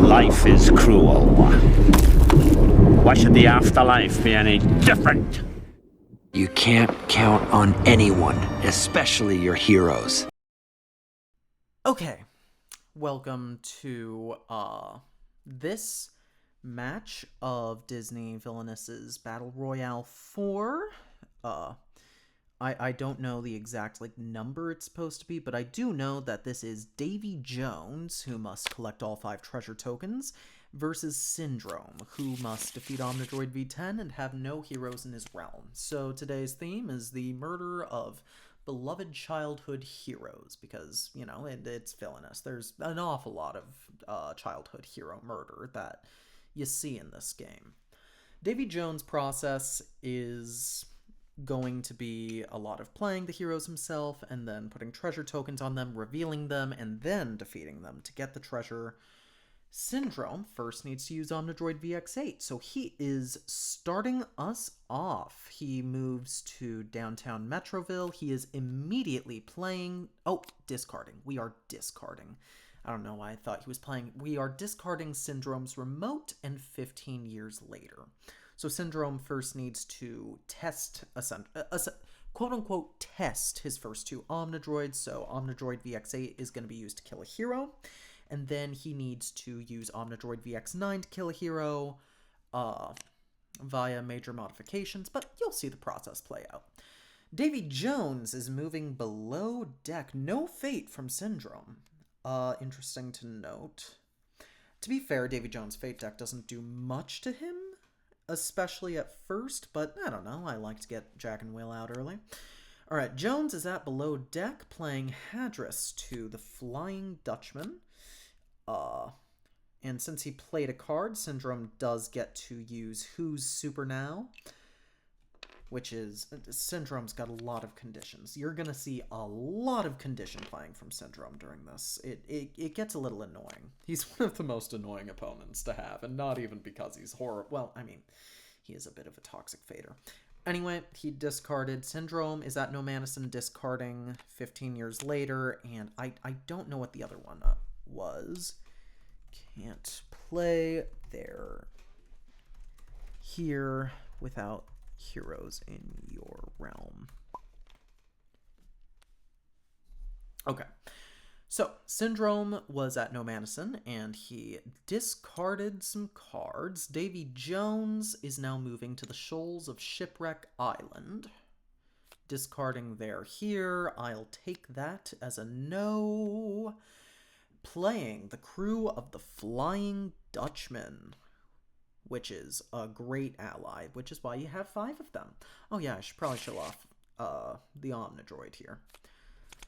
Life is cruel. Why should the afterlife be any different? You can't count on anyone, especially your heroes. Okay, welcome to this match of Disney Villainous's Battle Royale 4. I don't know the exact number it's supposed to be, but I do know that this is Davy Jones, who must collect all 5 treasure tokens, versus Syndrome, who must defeat Omnidroid V10 and have no heroes in his realm. So today's theme is the murder of beloved childhood heroes, because, you know, it's villainous. There's an awful lot of childhood hero murder that you see in this game. Davy Jones' process is going to be a lot of playing the heroes himself and then putting treasure tokens on them, revealing them, and then defeating them to get the treasure. Syndrome first needs to use Omnidroid VX8, so he is starting us off. He moves to downtown Metroville. He is immediately playing... Oh, discarding. We are discarding. I don't know why I thought he was playing. We are discarding Syndrome's remote and 15 years later. So Syndrome first needs to test, quote-unquote, test his first 2 Omnidroids. So Omnidroid VX8 is going to be used to kill a hero. And then he needs to use Omnidroid VX9 to kill a hero via major modifications. But you'll see the process play out. Davy Jones is moving below deck. No fate from Syndrome. Interesting to note. To be fair, Davy Jones' fate deck doesn't do much to him, especially at first, but I don't know. I like to get Jack and Will out early. Alright, Jones is at below deck playing Hadris to the Flying Dutchman. And since he played a card, Syndrome does get to use Who's Super Now, which is... Syndrome's got a lot of conditions. You're going to see a lot of condition playing from Syndrome during this. It gets a little annoying. He's one of the most annoying opponents to have, and not even because he's horrible. Well, I mean, he is a bit of a toxic fader. Anyway, he discarded. Syndrome is at No Manison discarding 15 years later, and I don't know what the other one was. Can't play there. Here without heroes in your realm. Okay. So, Syndrome was at No Manison, and he discarded some cards. Davy Jones is now moving to the Shoals of Shipwreck Island. Discarding there here. I'll take that as a no. Playing the crew of the Flying Dutchman, which is a great ally, which is why you have 5 of them. Oh yeah, I should probably show off the Omnidroid here.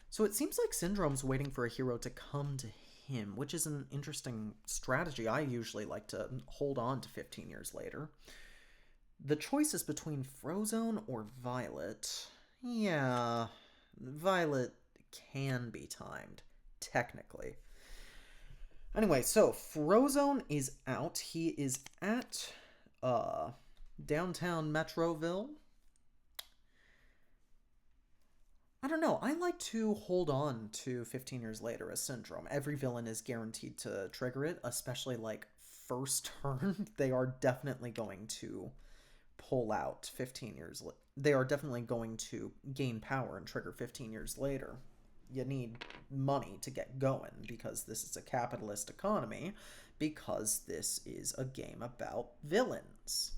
So it seems like Syndrome's waiting for a hero to come to him, which is an interesting strategy. I usually like to hold on to 15 years later. The choice is between Frozone or Violet. Yeah, Violet can be timed, technically. Anyway, so Frozone is out. He is at downtown Metroville. I don't know. I like to hold on to 15 years later as Syndrome. Every villain is guaranteed to trigger it, especially first turn. They are definitely going to pull out 15 years later. They are definitely going to gain power and trigger 15 years later. You need money to get going because this is a capitalist economy, because this is a game about villains.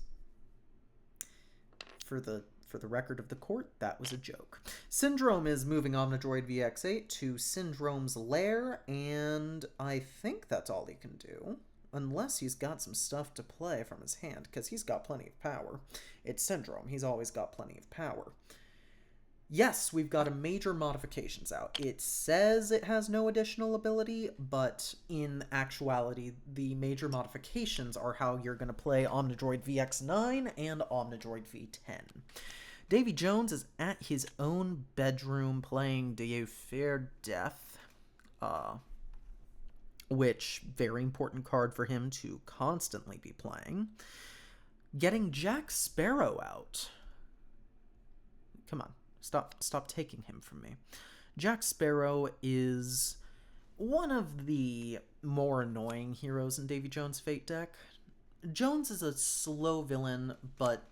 For the record of the court, that was a joke. Syndrome is moving Omnidroid VX8 to Syndrome's lair, and I think that's all he can do, unless he's got some stuff to play from his hand, because he's got plenty of power. It's Syndrome. He's always got plenty of power. Yes, we've got a major modifications out. It says it has no additional ability, but in actuality, the major modifications are how you're going to play Omnidroid VX9 and Omnidroid V10. Davy Jones is at his own bedroom playing Do You Fear Death? Which, very important card for him to constantly be playing. Getting Jack Sparrow out. Come on. Stop taking him from me. Jack Sparrow is one of the more annoying heroes in Davy Jones' Fate deck. Jones is a slow villain, but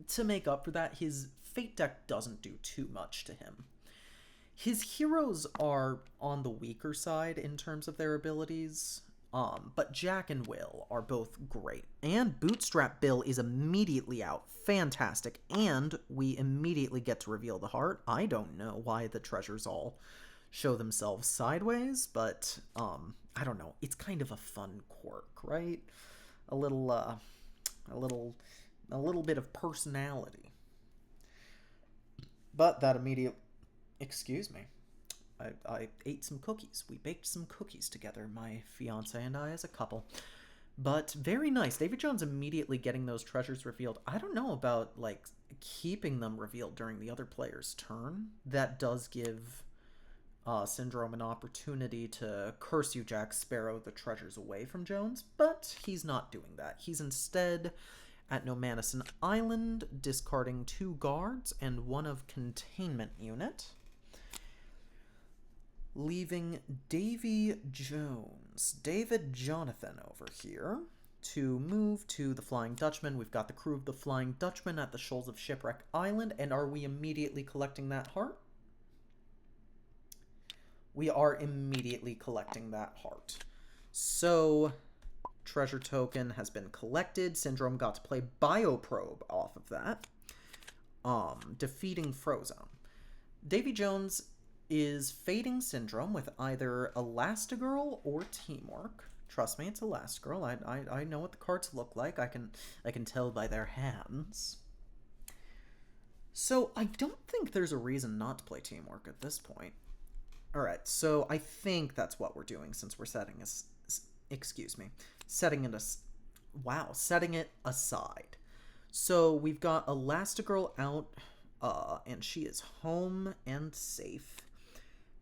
to make up for that, his Fate deck doesn't do too much to him. His heroes are on the weaker side in terms of their abilities, but Jack and Will are both great. And Bootstrap Bill is immediately out. Fantastic. And we immediately get to reveal the heart. I don't know why the treasures all show themselves sideways, but I don't know. It's kind of a fun quirk, right? A little bit of personality. But that immediate, excuse me, I ate some cookies. We baked some cookies together, my fiance and I, as a couple. But very nice. Davy Jones immediately getting those treasures revealed. I don't know about, like, keeping them revealed during the other player's turn. That does give Syndrome an opportunity to curse you, Jack Sparrow, the treasures away from Jones, but he's not doing that. He's instead at Nomanison Island, discarding 2 guards and 1 of Containment Unit, leaving Davy Jones, David Jonathan over here, to move to the Flying Dutchman. We've got the crew of the Flying Dutchman at the Shoals of Shipwreck Island, and are we immediately collecting that heart? We are immediately collecting that heart. So, treasure token has been collected. Syndrome got to play Bioprobe off of that. Defeating Frozone. Davy Jones is fading Syndrome with either Elastigirl or Teamwork. Trust me, it's Elastigirl. I know what the cards look like. I can tell by their hands. So I don't think there's a reason not to play Teamwork at this point. Alright, so I think that's what we're doing since we're setting it aside. So we've got Elastigirl out, and she is home and safe.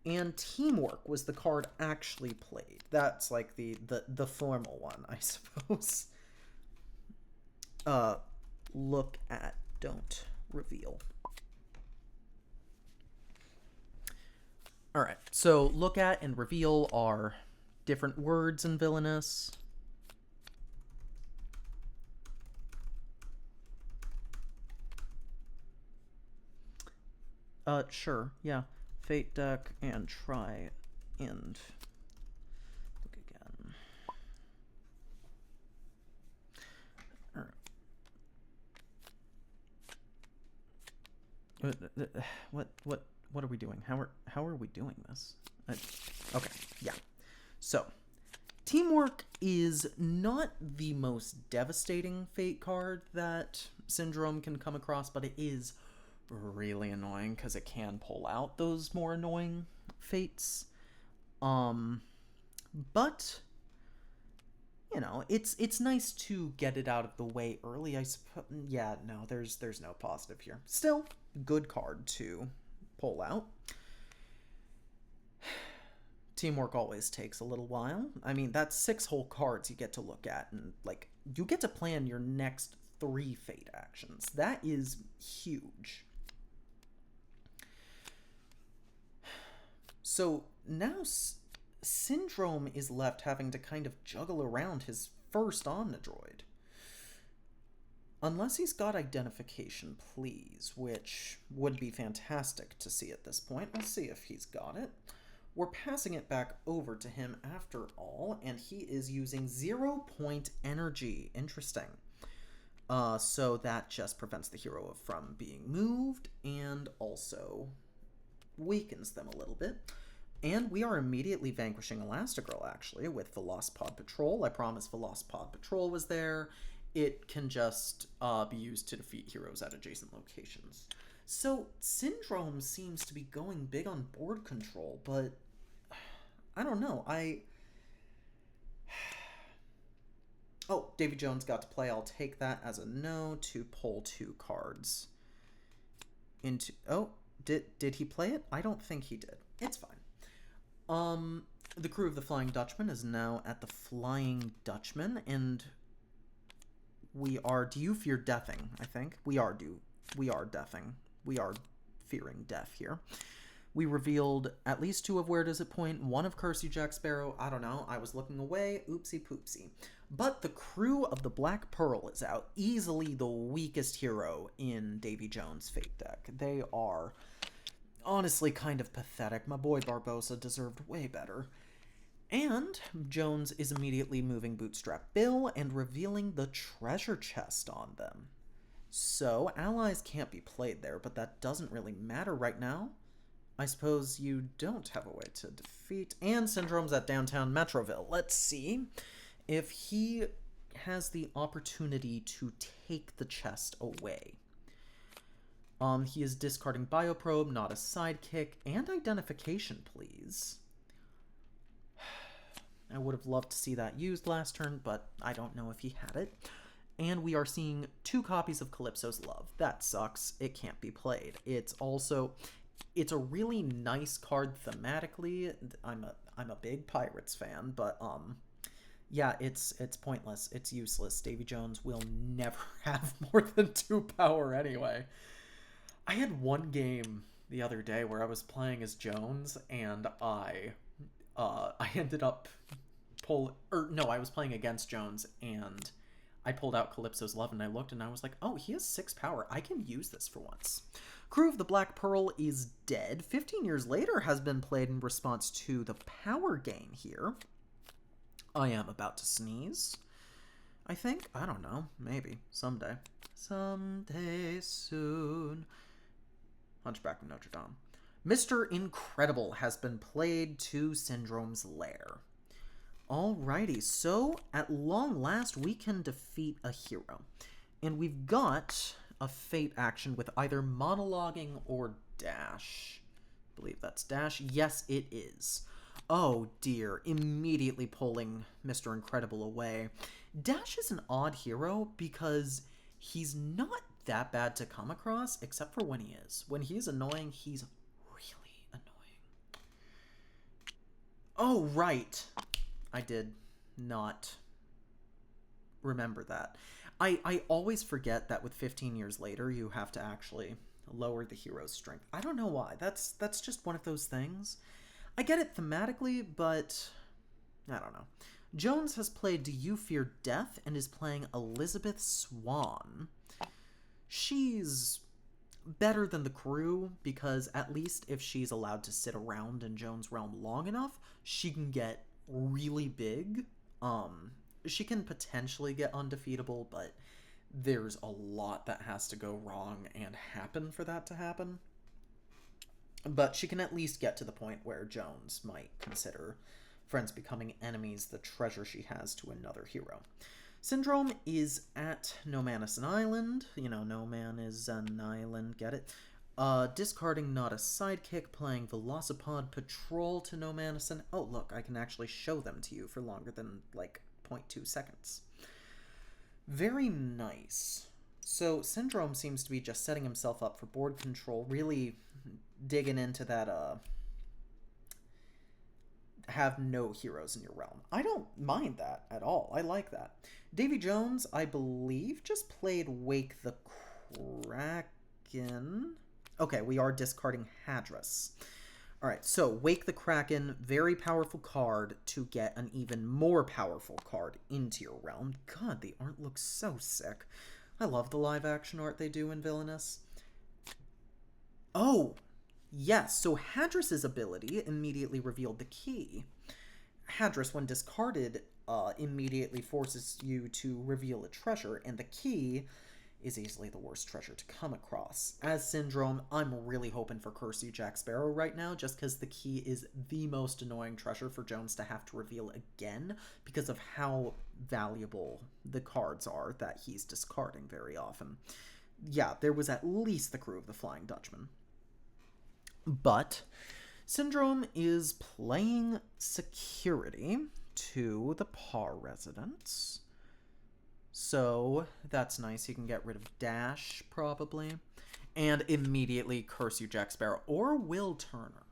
And Teamwork was the card actually played. That's like the formal one, I suppose. Look at, don't reveal. Alright, so look at and reveal are different words in Villainous. Sure, yeah. Fate deck and try and look again. Alright. What are we doing? How are we doing this? Okay, yeah. So, Teamwork is not the most devastating Fate card that Syndrome can come across, but it is really annoying because it can pull out those more annoying Fates. But you know, it's nice to get it out of the way early, I suppose. Yeah, no, there's no positive here. Still, good card to pull out. Teamwork always takes a little while. I mean, that's 6 whole cards you get to look at, and like you get to plan your next 3 Fate actions. That is huge. So now Syndrome is left having to kind of juggle around his first Omnidroid. Unless he's got Identification, please, which would be fantastic to see at this point. We'll see if he's got it. We're passing it back over to him after all, and he is using 0 point energy. Interesting. So that just prevents the hero from being moved, and also weakens them a little bit. And we are immediately vanquishing Elastigirl, actually, with Velocipod Patrol. I promise Velocipod Patrol was there. It can just be used to defeat heroes at adjacent locations. So, Syndrome seems to be going big on board control, but I don't know. Oh, Davy Jones got to play. I'll take that as a no to pull 2 cards into... Oh, did he play it? I don't think he did. It's fine. The crew of the Flying Dutchman is now at the Flying Dutchman, and we are... Do you fear deathing, I think? We are deathing. We are fearing death here. We revealed at least 2 of Where Does It Point, 1 of Curse You Jack Sparrow. I don't know, I was looking away, oopsie poopsie. But the crew of the Black Pearl is out, easily the weakest hero in Davy Jones' Fate deck. They are honestly kind of pathetic. My boy Barbosa deserved way better. And Jones is immediately moving Bootstrap Bill and revealing the treasure chest on them. So, allies can't be played there, but that doesn't really matter right now. I suppose you don't have a way to defeat. And Syndrome's at downtown Metroville. Let's see if he has the opportunity to take the chest away. He is discarding Bioprobe, not a sidekick, and Identification, please. I would have loved to see that used last turn, but I don't know if he had it. And we are seeing 2 copies of Calypso's Love. That sucks. It can't be played. It's a really nice card thematically. I'm a big Pirates fan, but yeah, it's pointless. It's useless. Davy Jones will never have more than 2 power anyway. I had one game the other day where I was playing as Jones, and I ended up I was playing against Jones, and I pulled out Calypso's Love, and I looked, and I was like, oh, he has 6 power. I can use this for once. Crew of the Black Pearl is dead. 15 Years Later has been played in response to the power gain here. I am about to sneeze. I think. I don't know. Maybe. Someday. Someday soon. Hunchback of Notre Dame. Mr. Incredible has been played to Syndrome's Lair. Alrighty, so at long last we can defeat a hero. And we've got a fate action with either monologuing or dash. I believe that's dash. Yes, it is. Oh dear, immediately pulling Mr. Incredible away. Dash is an odd hero because he's not that bad to come across, except for when he is. When he's annoying, he's really annoying. Oh, right. I did not remember that. I always forget that with 15 Years Later, you have to actually lower the hero's strength. I don't know why. That's just one of those things. I get it thematically, but I don't know. Jones has played Do You Fear Death and is playing Elizabeth Swan. She's better than the crew because at least if she's allowed to sit around in Jones' realm long enough, she can get really big. She can potentially get undefeatable, but there's a lot that has to go wrong and happen for that to happen. But she can at least get to the point where Jones might consider friends becoming enemies the treasure she has to another hero. Syndrome is at No Man is an Island. You know, No Man is an Island, get it? Discarding Not a Sidekick, playing Velocipod Patrol to No Man is an... Oh, look, I can actually show them to you for longer than, like, 0.2 seconds. Very nice. So, Syndrome seems to be just setting himself up for board control, really digging into that, have no heroes in your realm. I don't mind that at all. I like that. Davy Jones, I believe, just played Wake the Kraken. Okay, we are discarding Hadris. Alright, so Wake the Kraken, very powerful card to get an even more powerful card into your realm. God, the art looks so sick. I love the live action art they do in Villainous. Oh, yes, so Hadris' ability immediately revealed the key. Hadris, when discarded, immediately forces you to reveal a treasure, and the key is easily the worst treasure to come across. As Syndrome, I'm really hoping for Curse You Jack Sparrow right now, just because the key is the most annoying treasure for Jones to have to reveal again, because of how valuable the cards are that he's discarding very often. Yeah, there was at least the crew of the Flying Dutchman. But Syndrome is playing Security to the Par residents. So that's nice. He can get rid of Dash, probably. And immediately Curse You Jack Sparrow or Will Turner.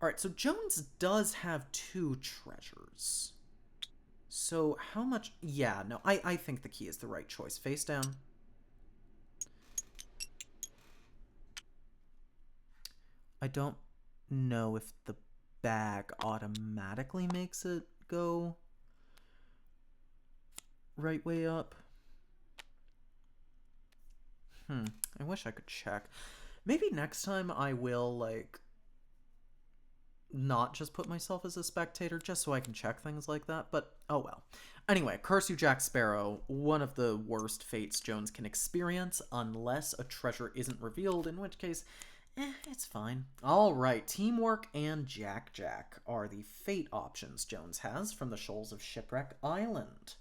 Alright, so Jones does have 2 treasures. So how much... Yeah, no, I think the key is the right choice. Face down. I don't know if the bag automatically makes it go right way up. I wish I could check. Maybe next time I will, like, not just put myself as a spectator just so I can check things like that, but oh well. Anyway, curse you, Jack Sparrow, one of the worst fates Jones can experience unless a treasure isn't revealed, in which case, it's fine. Alright, Teamwork and Jack Jack are the fate options Jones has from the Shoals of Shipwreck Island.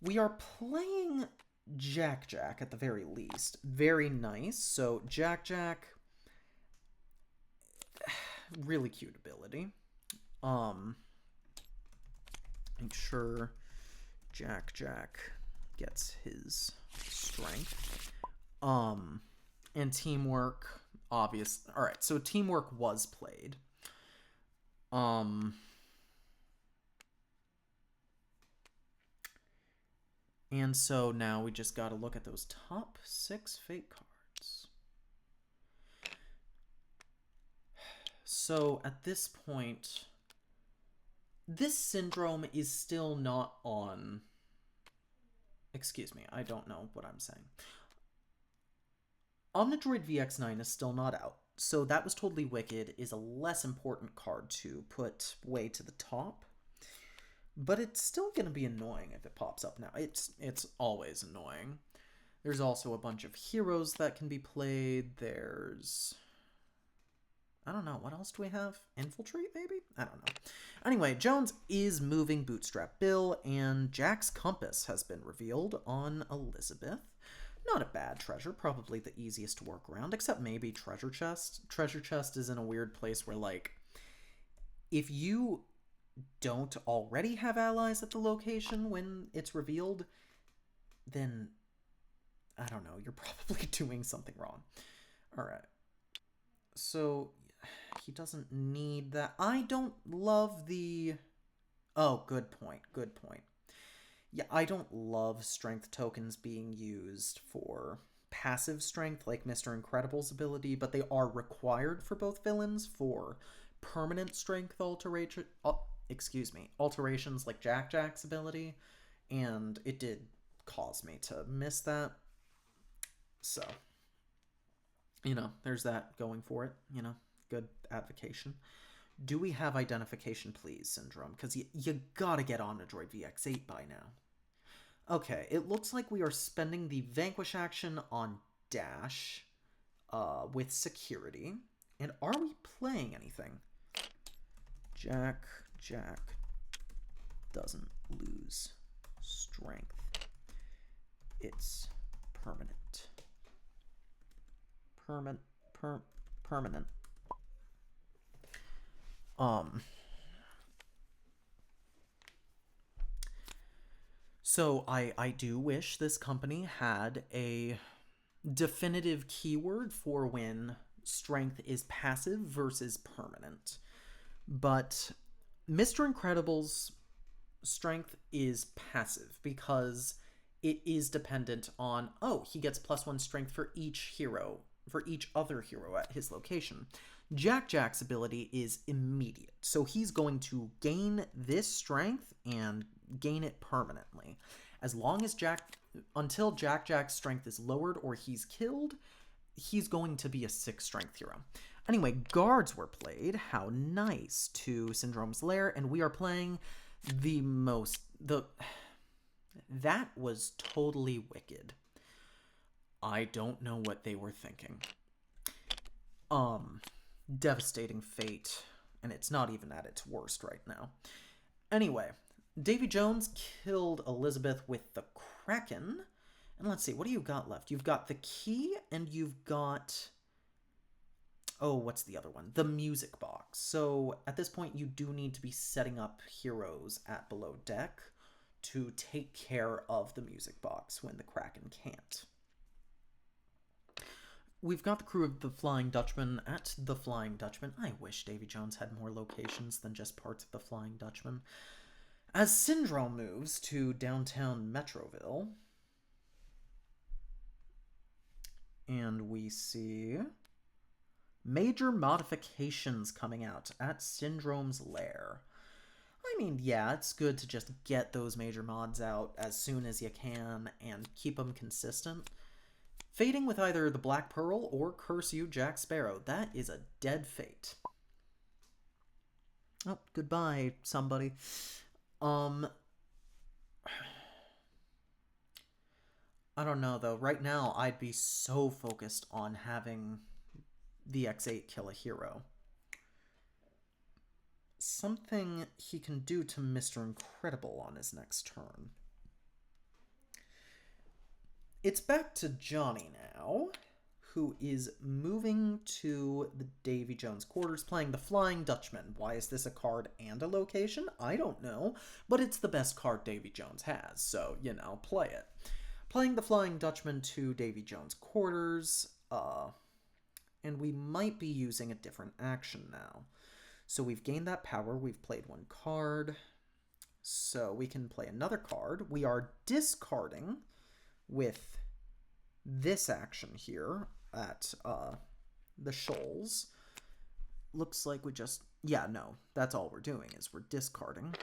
We are playing Jack Jack at the very least. Very nice. So Jack Jack, really cute ability. Make sure Jack Jack gets his strength. And Teamwork, obvious. All right, so Teamwork was played. And so now we just got to look at those top 6 fate cards. So at this point, this syndrome is still not on... Excuse me, I don't know what I'm saying. Omnidroid VX9 is still not out, so That Was Totally Wicked is a less important card to put way to the top. But it's still going to be annoying if it pops up now. It's always annoying. There's also a bunch of heroes that can be played. There's... I don't know. What else do we have? Infiltrate, maybe? I don't know. Anyway, Jones is moving Bootstrap Bill, and Jack's Compass has been revealed on Elizabeth. Not a bad treasure. Probably the easiest to work around, except maybe Treasure Chest. Treasure Chest is in a weird place where, like, if you don't already have allies at the location when it's revealed, then, I don't know, you're probably doing something wrong. Alright. So, he doesn't need that. I don't love the... Oh, good point, good point. Yeah, I don't love strength tokens being used for passive strength like Mr. Incredible's ability, but they are required for both villains for permanent strength alterations like Jack Jack's ability, and it did cause me to miss that. So, you know, there's that going for it, you know, good advocation. Do we have Identification Please Syndrome? Because you gotta get on a Droid VX8 by now. Okay, it looks like we are spending the Vanquish action on Dash with Security. And are we playing anything? Jack doesn't lose strength. It's permanent. Permanent. So I do wish this company had a definitive keyword for when strength is passive versus permanent. But Mr. Incredible's strength is passive because it is dependent on, oh, he gets +1 strength for each hero, for each other hero at his location. Jack Jack's ability is immediate, so he's going to gain this strength and gain it permanently. As long as until Jack Jack's strength is lowered or he's killed, he's going to be a 6 strength hero. Anyway, guards were played. How nice. To Syndrome's Lair, and we are playing that was totally wicked. I don't know what they were thinking. Devastating fate, and it's not even at its worst right now. Anyway, Davy Jones killed Elizabeth with the Kraken. And let's see, what do you got left? You've got the key, and you've got... Oh, what's the other one? The music box. So at this point, you do need to be setting up heroes at below deck to take care of the music box when the Kraken can't. We've got the crew of the Flying Dutchman at the Flying Dutchman. I wish Davy Jones had more locations than just parts of the Flying Dutchman. As Syndrome moves to downtown Metroville, and we see Major modifications coming out at Syndrome's lair. I mean, yeah, it's good to just get those major mods out as soon as you can and keep them consistent. Fading with either the Black Pearl or Curse You, Jack Sparrow. That is a dead fate. Oh, goodbye, somebody. I don't know, though. Right now, I'd be so focused on having VX8 kill a hero. Something he can do to Mr. Incredible on his next turn. It's back to Johnny now, who is moving to the Davy Jones quarters, playing the Flying Dutchman. Why is this a card and a location? I don't know, but it's the best card Davy Jones has, so, you know, play it. Playing the Flying Dutchman to Davy Jones quarters, and we might be using a different action now. So we've gained that power, we've played one card, so we can play another card. We are discarding with this action here at the Shoals. Looks like we just... yeah, no, that's all we're doing is we're discarding.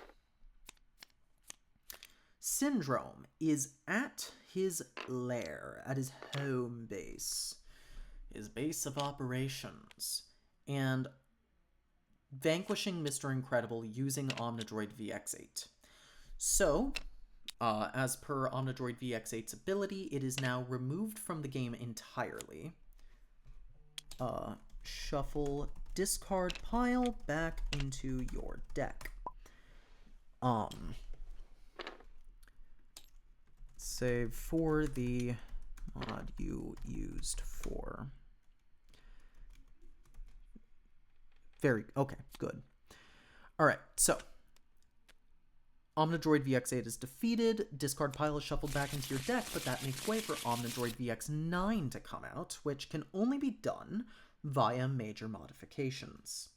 Syndrome is at his lair, at his home base, his base of operations, and vanquishing Mr. Incredible using Omnidroid VX8. So, as per Omnidroid VX8's ability, it is now removed from the game entirely. Shuffle discard pile back into your deck. Save for the mod you used for. Okay, good. Alright, so Omnidroid VX8 is defeated, discard pile is shuffled back into your deck, but that makes way for Omnidroid VX9 to come out, which can only be done via major modifications.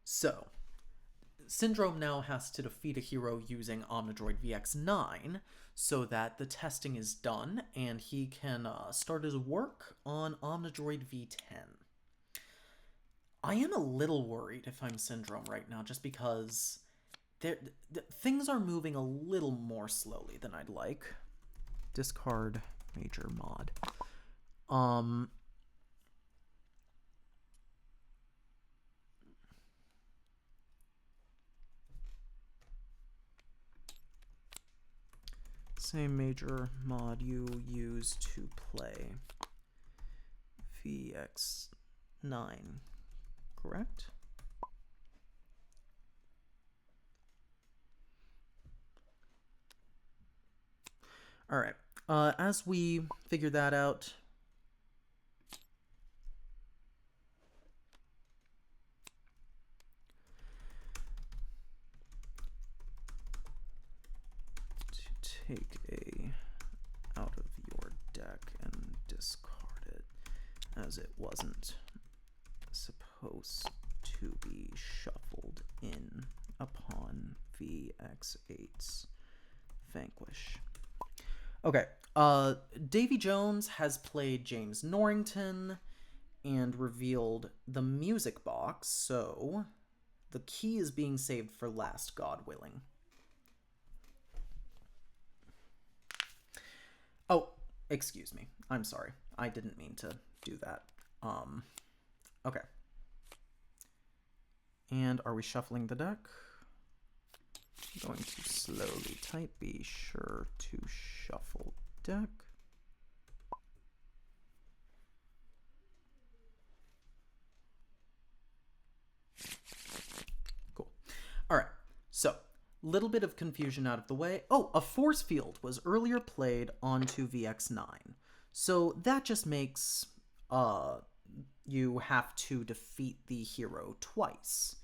So, Syndrome now has to defeat a hero using Omnidroid VX9 so that the testing is done and he can start his work on Omnidroid V10. I am a little worried if I'm Syndrome right now, just because things are moving a little more slowly than I'd like. Discard major mod. Same major mod you use to play VX9. Correct? Alright, as we figure that out, to take a out of your deck and discard it, as it wasn't supposed to be shuffled in upon VX8's vanquish. Okay, Davy Jones has played James Norrington and revealed the music box, so the key is being saved for last, God willing. Oh, excuse me. I'm sorry. I didn't mean to do that. Okay. And are we shuffling the deck? I'm going to slowly type. Be sure to shuffle deck. Cool. All right. So, little bit of confusion out of the way. Oh, a force field was earlier played onto VX9. So that just makes you have to defeat the hero twice.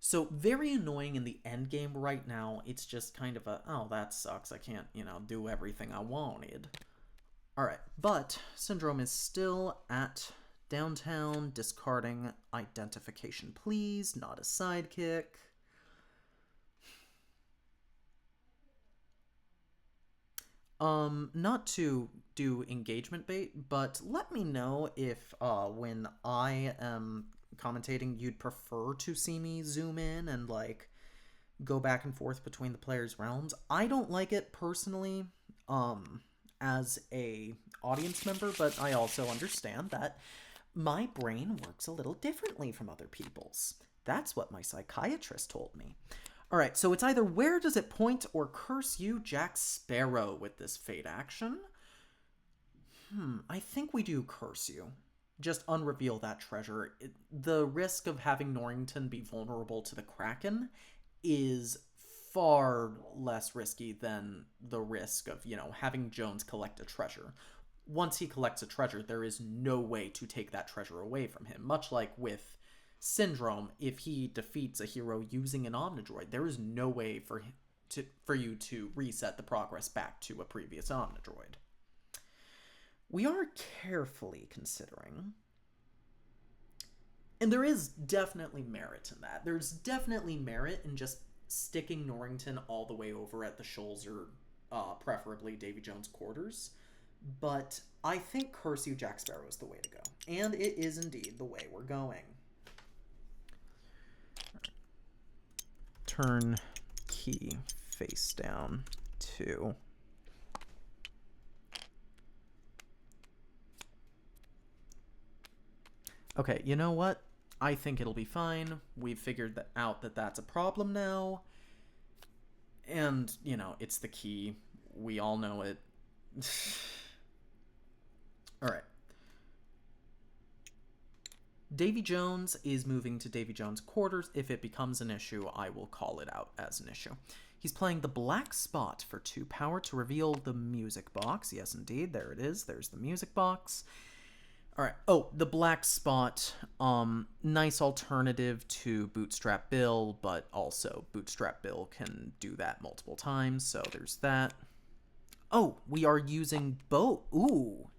So very annoying in the end game right now. It's just kind of a, oh, that sucks. I can't, do everything I wanted. All right, but Syndrome is still at downtown, discarding identification, please, not a sidekick. Not to do engagement bait, but let me know if, when I am commentating, you'd prefer to see me zoom in and, like, go back and forth between the players' realms. I don't like it personally, as a audience member, but I also understand that my brain works a little differently from other people's. That's what my psychiatrist told me. Alright, so it's either where does it point or curse you, Jack Sparrow, with this fate action. I think we do curse you. Just unreveal that treasure. The risk of having Norrington be vulnerable to the Kraken is far less risky than the risk of, having Jones collect a treasure. Once he collects a treasure, there is no way to take that treasure away from him. Much like with Syndrome, if he defeats a hero using an Omnidroid, there is no way for you to reset the progress back to a previous Omnidroid. We are carefully considering, and there is definitely merit in that. There's definitely merit in just sticking Norrington all the way over at the Shoals or preferably Davy Jones' quarters. But I think Curse You Jack Sparrow is the way to go. And it is indeed the way we're going. Turn key face down 2. Okay, you know what? I think it'll be fine. We've figured out that that's a problem now. And, it's the key. We all know it. Alright. Davy Jones is moving to Davy Jones' quarters. If it becomes an issue, I will call it out as an issue. He's playing the black spot for 2 power to reveal the music box. Yes, indeed. There it is. There's the music box. Alright. Oh, the black spot. Nice alternative to Bootstrap Bill, but also Bootstrap Bill can do that multiple times, so there's that. Oh, we are using both. Ooh,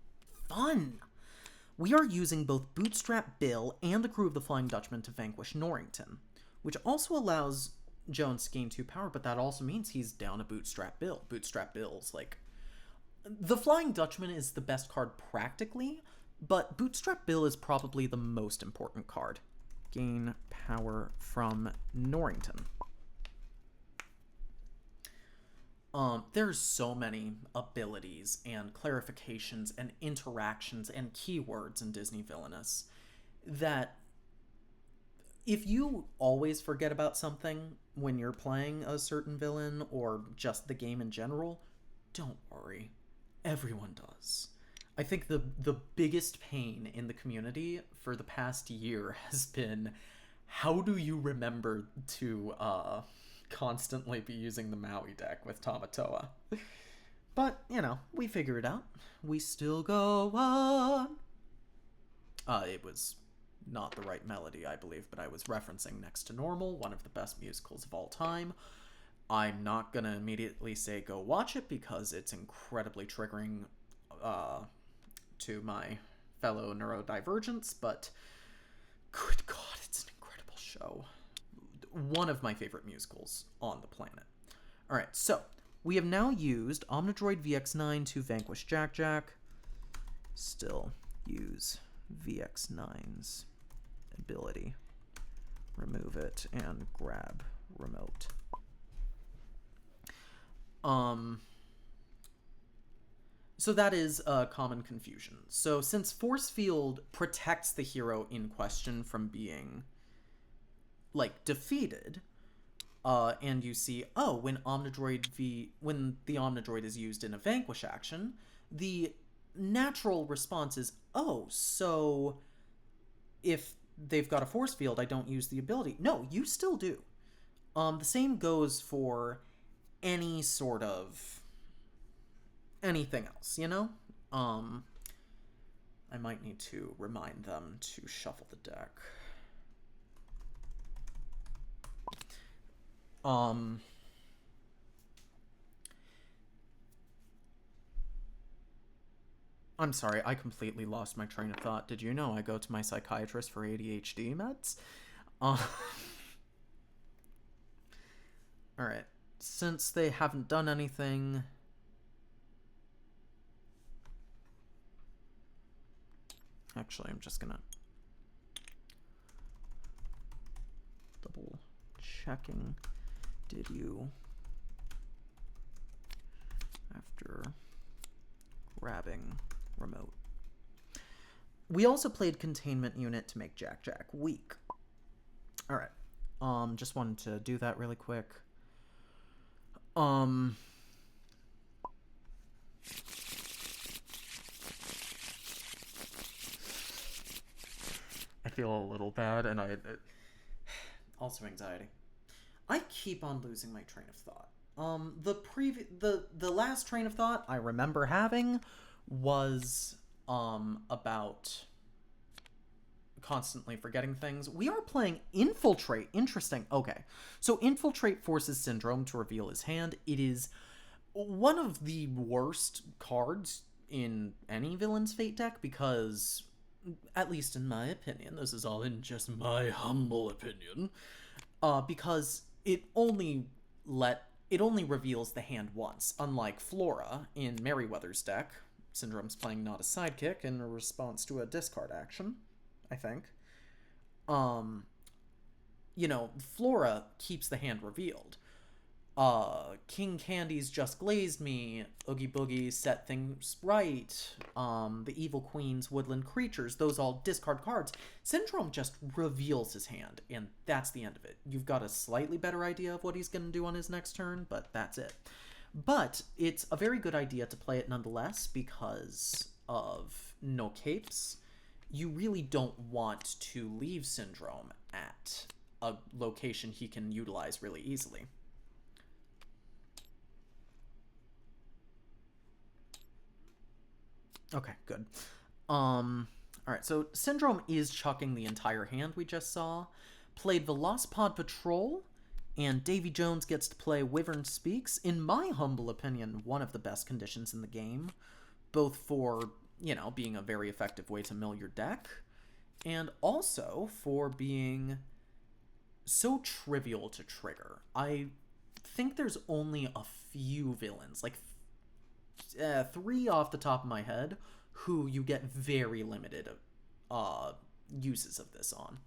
fun. We are using both Bootstrap Bill and the crew of the Flying Dutchman to vanquish Norrington, which also allows Jones to gain 2 power, but that also means he's down a Bootstrap Bill. Bootstrap Bill's like... The Flying Dutchman is the best card practically, but Bootstrap Bill is probably the most important card. Gain power from Norrington. There's so many abilities and clarifications and interactions and keywords in Disney Villainous that if you always forget about something when you're playing a certain villain or just the game in general, don't worry. Everyone does. I think the biggest pain in the community for the past year has been, how do you remember to constantly be using the Maui deck with Tamatoa? But, we figure it out. We still go on. It was not the right melody, I believe, but I was referencing Next to Normal, one of the best musicals of all time. I'm not gonna immediately say go watch it because it's incredibly triggering to my fellow neurodivergents, but good God, it's an incredible show. One of my favorite musicals on the planet. Alright, so we have now used Omnidroid VX9 to vanquish Jack Jack. Still use VX9's ability. Remove it and grab remote. So that is a common confusion. So since Force Field protects the hero in question from being, defeated, and you see, when the Omnidroid is used in a vanquish action, the natural response is, so if they've got a Force Field, I don't use the ability. No, you still do. The same goes for any sort of anything else, I might need to remind them to shuffle the deck. I'm sorry, I completely lost my train of thought. Did you know I go to my psychiatrist for ADHD meds? Alright, since they haven't done anything, Actually, I'm just gonna double checking. Did you, after grabbing remote? We also played containment unit to make Jack Jack weak. All right. Just wanted to do that really quick. I feel a little bad, and also anxiety. I keep on losing my train of thought. The last train of thought I remember having was about constantly forgetting things. We are playing Infiltrate. Interesting. Okay. So Infiltrate forces Syndrome to reveal his hand. It is one of the worst cards in any Villain's Fate deck because, at least in my opinion, this is all in just my humble opinion, because it only reveals the hand once, unlike Flora in Merryweather's deck. Syndrome's playing Not a Sidekick in response to a discard action, I think. You know, Flora keeps the hand revealed. King Candy's Just Glazed Me, Oogie Boogie, Set Things Right, the Evil Queen's Woodland Creatures, those all discard cards. Syndrome just reveals his hand, and that's the end of it. You've got a slightly better idea of what he's going to do on his next turn, but that's it. But it's a very good idea to play it nonetheless because of no capes. You really don't want to leave Syndrome at a location he can utilize really easily. Okay, good. Alright, so Syndrome is chucking the entire hand we just saw. Played Velocipod Patrol, and Davy Jones gets to play Wyvern Speaks. In my humble opinion, one of the best conditions in the game, both for, you know, being a very effective way to mill your deck, and also for being so trivial to trigger. I think there's only a few villains, like 3 off the top of my head, who you get very limited uses of this on.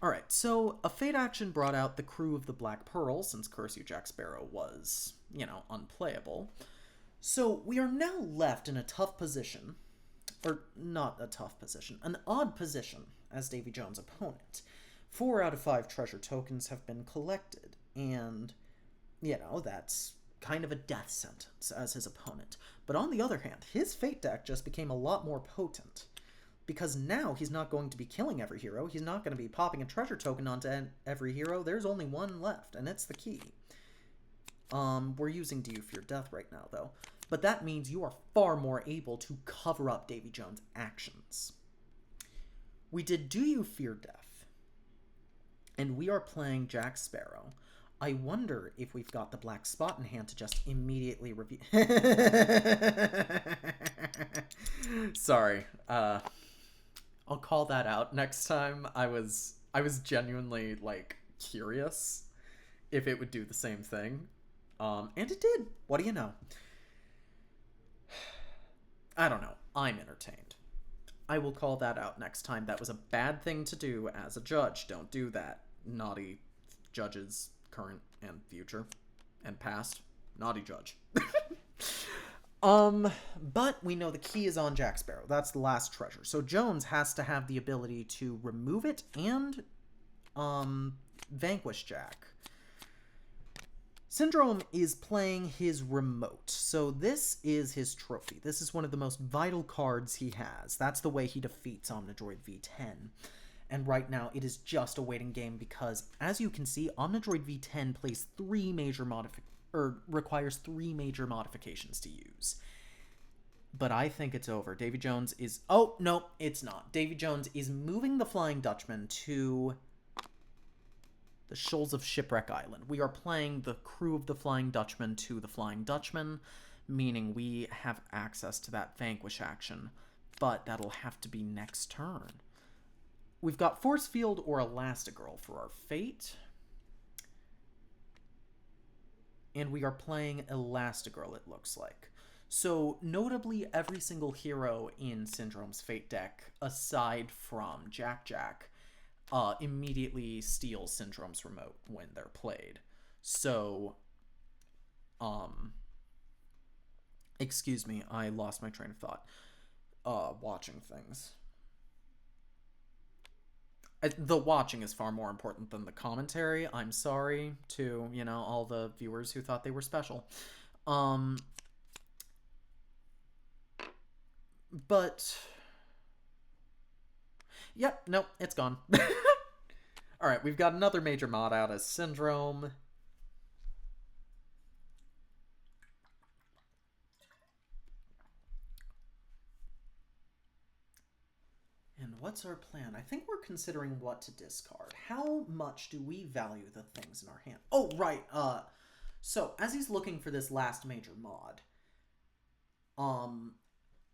Alright, so a Fate action brought out the crew of the Black Pearl, since Curse You Jack Sparrow was, you know, unplayable. So we are now left in a tough position, or not a tough position, an odd position as Davy Jones' opponent. 4 out of 5 treasure tokens have been collected, and, you know, that's kind of a death sentence as his opponent. But on the other hand, his Fate deck just became a lot more potent, because now he's not going to be killing every hero. He's not going to be popping a treasure token onto every hero. There's only one left, and it's the key. We're using Do You Fear Death right now, though. But that means you are far more able to cover up Davy Jones' actions. We did Do You Fear Death, and we are playing Jack Sparrow. I wonder if we've got the black spot in hand to just immediately review. Sorry. I'll call that out next time. I was genuinely, like, curious if it would do the same thing. And it did. What do you know? I don't know. I'm entertained. I will call that out next time. That was a bad thing to do as a judge. Don't do that. Naughty judges, current and future and past. Naughty judge. But we know the key is on Jack Sparrow. That's the last treasure. So Jones has to have the ability to remove it and vanquish Jack. Syndrome is playing his remote. So this is his trophy. This is one of the most vital cards he has. That's the way he defeats Omnidroid V10. And right now, it is just a waiting game because, as you can see, Omnidroid V10 plays requires 3 major modifications to use. But I think it's over. Davy Jones is... Oh, no, it's not. Davy Jones is moving the Flying Dutchman to the Shoals of Shipwreck Island. We are playing the crew of the Flying Dutchman to the Flying Dutchman, meaning we have access to that Vanquish action. But that'll have to be next turn. We've got Force Field or Elastigirl for our Fate. And we are playing Elastigirl, it looks like. So, notably, every single hero in Syndrome's Fate deck, aside from Jack, immediately steals Syndrome's remote when they're played. So, excuse me, I lost my train of thought. Watching things. The watching is far more important than the commentary. I'm sorry to, all the viewers who thought they were special. But yep, nope, it's gone. Alright, we've got another major mod out as Syndrome. And what's our plan? I think we're considering what to discard. How much do we value the things in our hand? Oh, right. So, as he's looking for this last major mod,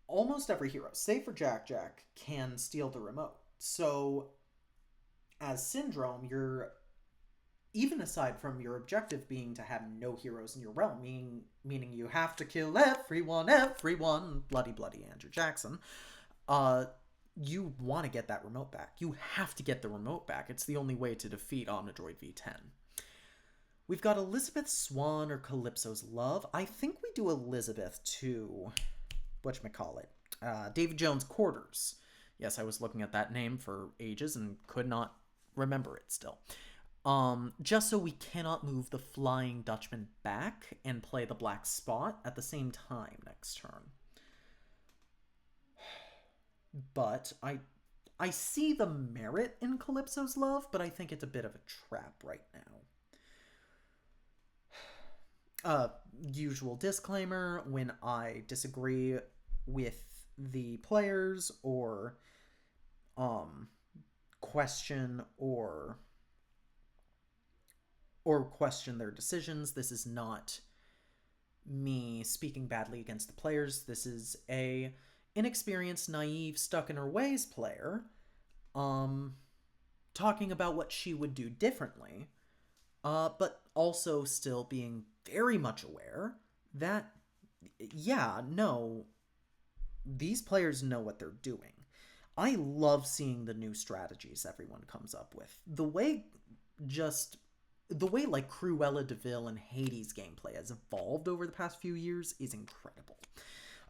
almost every hero, save for Jack, can steal the remote. So, as Syndrome, you're, even aside from your objective being to have no heroes in your realm, meaning you have to kill everyone, bloody Andrew Jackson, you want to get that remote back. You have to get the remote back. It's the only way to defeat Omnidroid V10. We've got Elizabeth Swan or Calypso's Love. I think we do Elizabeth to, whatchamacallit, Davy Jones' Quarters. Yes, I was looking at that name for ages and could not remember it still. Just so we cannot move the Flying Dutchman back and play the black spot at the same time next turn. But I see the merit in Calypso's Love, but I think it's a bit of a trap right now. Usual disclaimer, when I disagree with the players or question or question their decisions, this is not me speaking badly against the players. This is a inexperienced, naive, stuck-in-her-ways player talking about what she would do differently, but also still being very much aware that, yeah, no, these players know what they're doing. I love seeing the new strategies everyone comes up with. The way like Cruella de Vil and Hades gameplay has evolved over the past few years is incredible.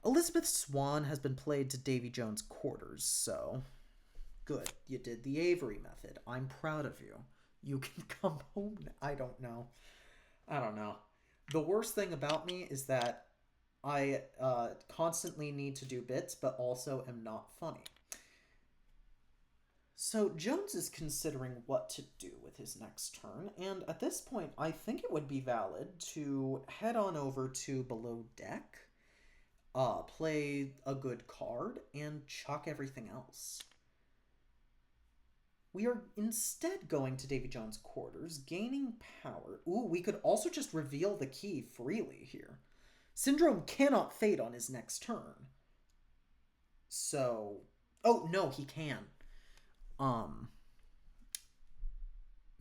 Elizabeth Swan has been played to Davy Jones' Quarters, so good. You did the Avery method. I'm proud of you. You can come home. I don't know. The worst thing about me is that I constantly need to do bits, but also am not funny. So Jones is considering what to do with his next turn, and at this point, I think it would be valid to head on over to Below Deck, play a good card, and chuck everything else. We are instead going to Davy Jones' Quarters, gaining power. Ooh, we could also just reveal the key freely here. Syndrome cannot fade on his next turn. So... oh, no, he can.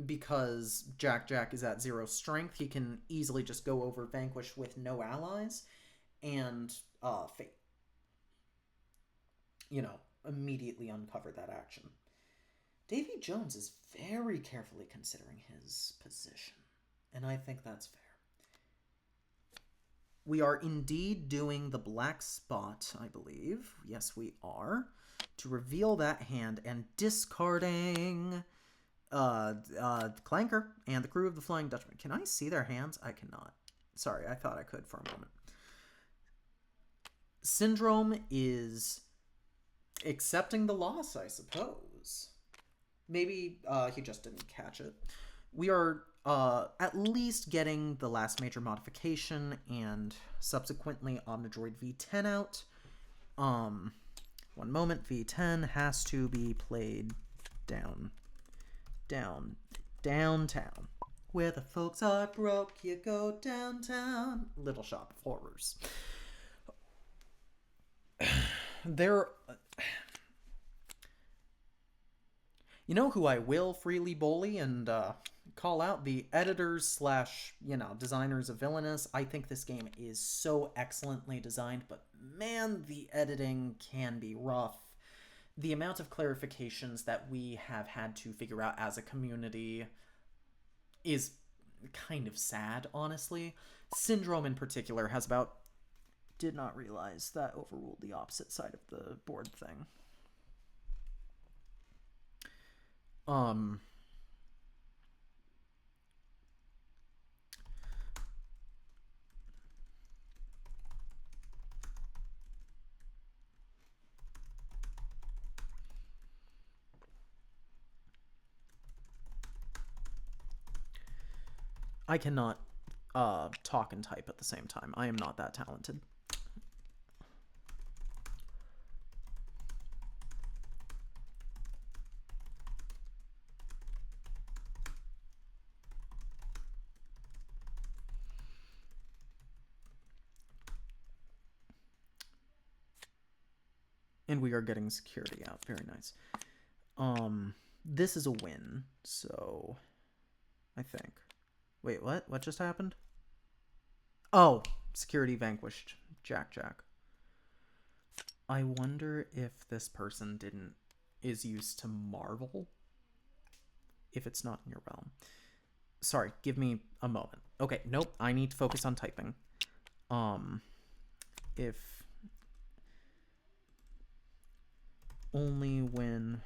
Because Jack is at 0 strength, he can easily just go over Vanquish with no allies, and fate. Immediately uncover that action. Davy Jones is very carefully considering his position, and I think that's fair. We are indeed doing the black spot, I believe. Yes, we are. To reveal that hand and discarding Clanker and the crew of the Flying Dutchman. Can I see their hands? I cannot. Sorry, I thought I could for a moment. Syndrome is accepting the loss, I suppose. Maybe he just didn't catch it. We are at least getting the last major modification and subsequently Omnidroid V10 out. One moment, V10 has to be played downtown. Where the folks are broke, you go downtown. Little Shop of Horrors. There... you know who I will freely bully and call out the editors slash, designers of Villainous. I think this game is so excellently designed, but man, the editing can be rough. The amount of clarifications that we have had to figure out as a community is kind of sad, honestly. Syndrome in particular has about... Did not realize that overruled the opposite side of the board thing. I cannot talk and type at the same time. I am not that talented. And we are getting security out. Very nice. This is a win, so I think. Wait, what? What just happened? Oh, security vanquished. Jack. I wonder if this person is used to Marvel. If it's not in your realm. Sorry, give me a moment. Okay, nope, I need to focus on typing. If only when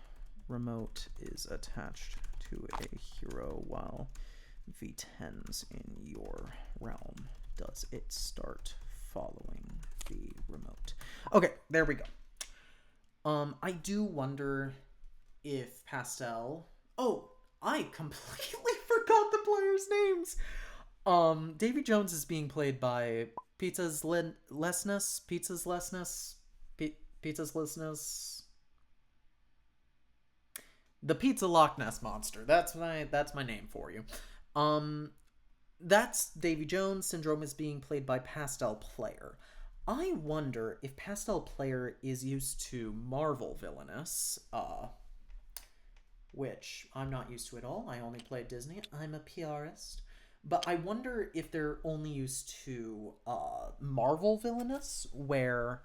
remote is attached to a hero while V10's in your realm does it start following the remote. Okay, there we go. I do wonder if Pastel... Oh, I completely forgot the players' names. Davy Jones is being played by Pizzazleness. The Pizza Loch Ness Monster. That's my name for you. That's Davy Jones. Syndrome is being played by Pastel Player. I wonder if Pastel Player is used to Marvel Villainous, which I'm not used to at all. I only play Disney. I'm a PRist. But I wonder if they're only used to Marvel Villainous, where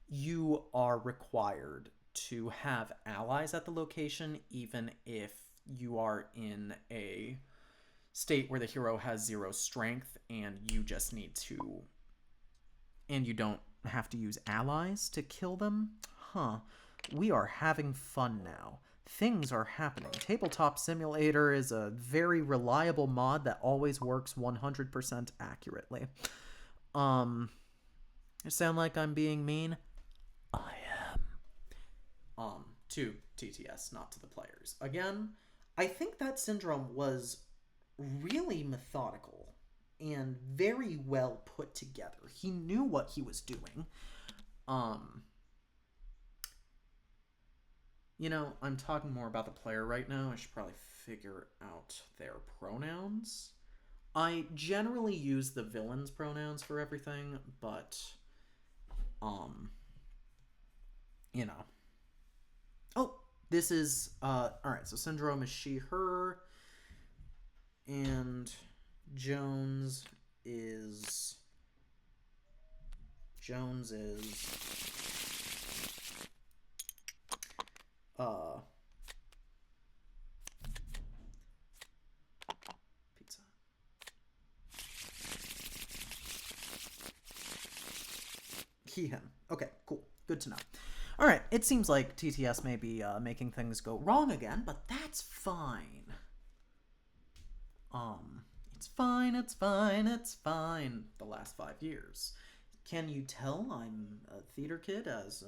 you are required to have allies at the location, even if you are in a state where the hero has 0 strength and you just need to... And you don't have to use allies to kill them? Huh. We are having fun now. Things are happening. Tabletop Simulator is a very reliable mod that always works 100% accurately. I sound like I'm being mean? I am. To TTS, not to the players. Again, I think that Syndrome was really methodical and very well put together. He knew what he was doing. I'm talking more about the player right now. I should probably figure out their pronouns. I generally use the villain's pronouns for everything, but, Oh, this is, alright, so Syndrome is she, her, and Jones is pizza. He, him. Okay, cool. Good to know. Alright, it seems like TTS may be making things go wrong again, but that's fine. It's fine. The last 5 years. Can you tell I'm a theater kid as,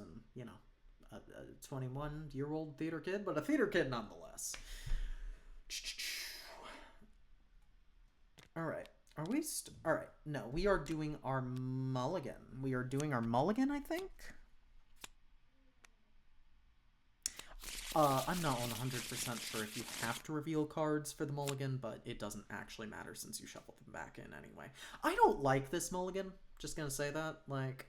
a 21-year-old theater kid, but a theater kid nonetheless. Alright. Are we... Alright. No, we are doing our mulligan. I think? I'm not 100% sure if you have to reveal cards for the mulligan, but it doesn't actually matter since you shuffle them back in anyway. I don't like this mulligan. Just gonna say that. Like,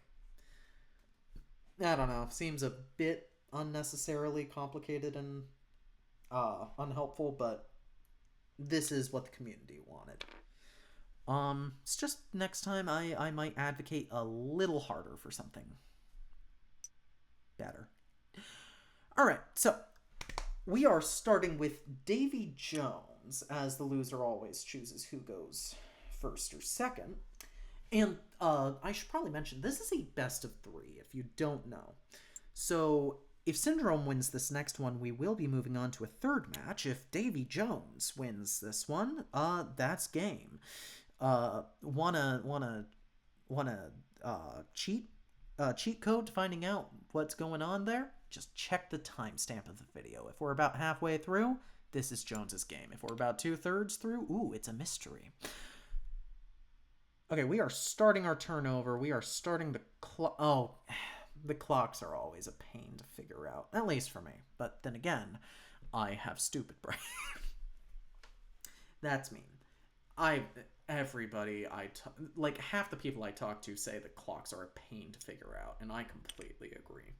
I don't know. Seems a bit unnecessarily complicated and unhelpful, but this is what the community wanted. It's just next time I might advocate a little harder for something better. Alright, so we are starting with Davy Jones, as the loser always chooses who goes first or second. And I should probably mention, this is a best of 3, if you don't know. So if Syndrome wins this next one, we will be moving on to a third match. If Davy Jones wins this one, that's game. Wanna cheat code to finding out what's going on there? Just check the timestamp of the video. If we're about halfway through, this is Jones's game. If we're about 2/3 through, ooh, it's a mystery. Okay, we are starting our turnover. We are starting the clock. Oh, the clocks are always a pain to figure out, at least for me. But then again, I have stupid brain. That's mean. Everybody like half the people I talk to say the clocks are a pain to figure out, and I completely agree.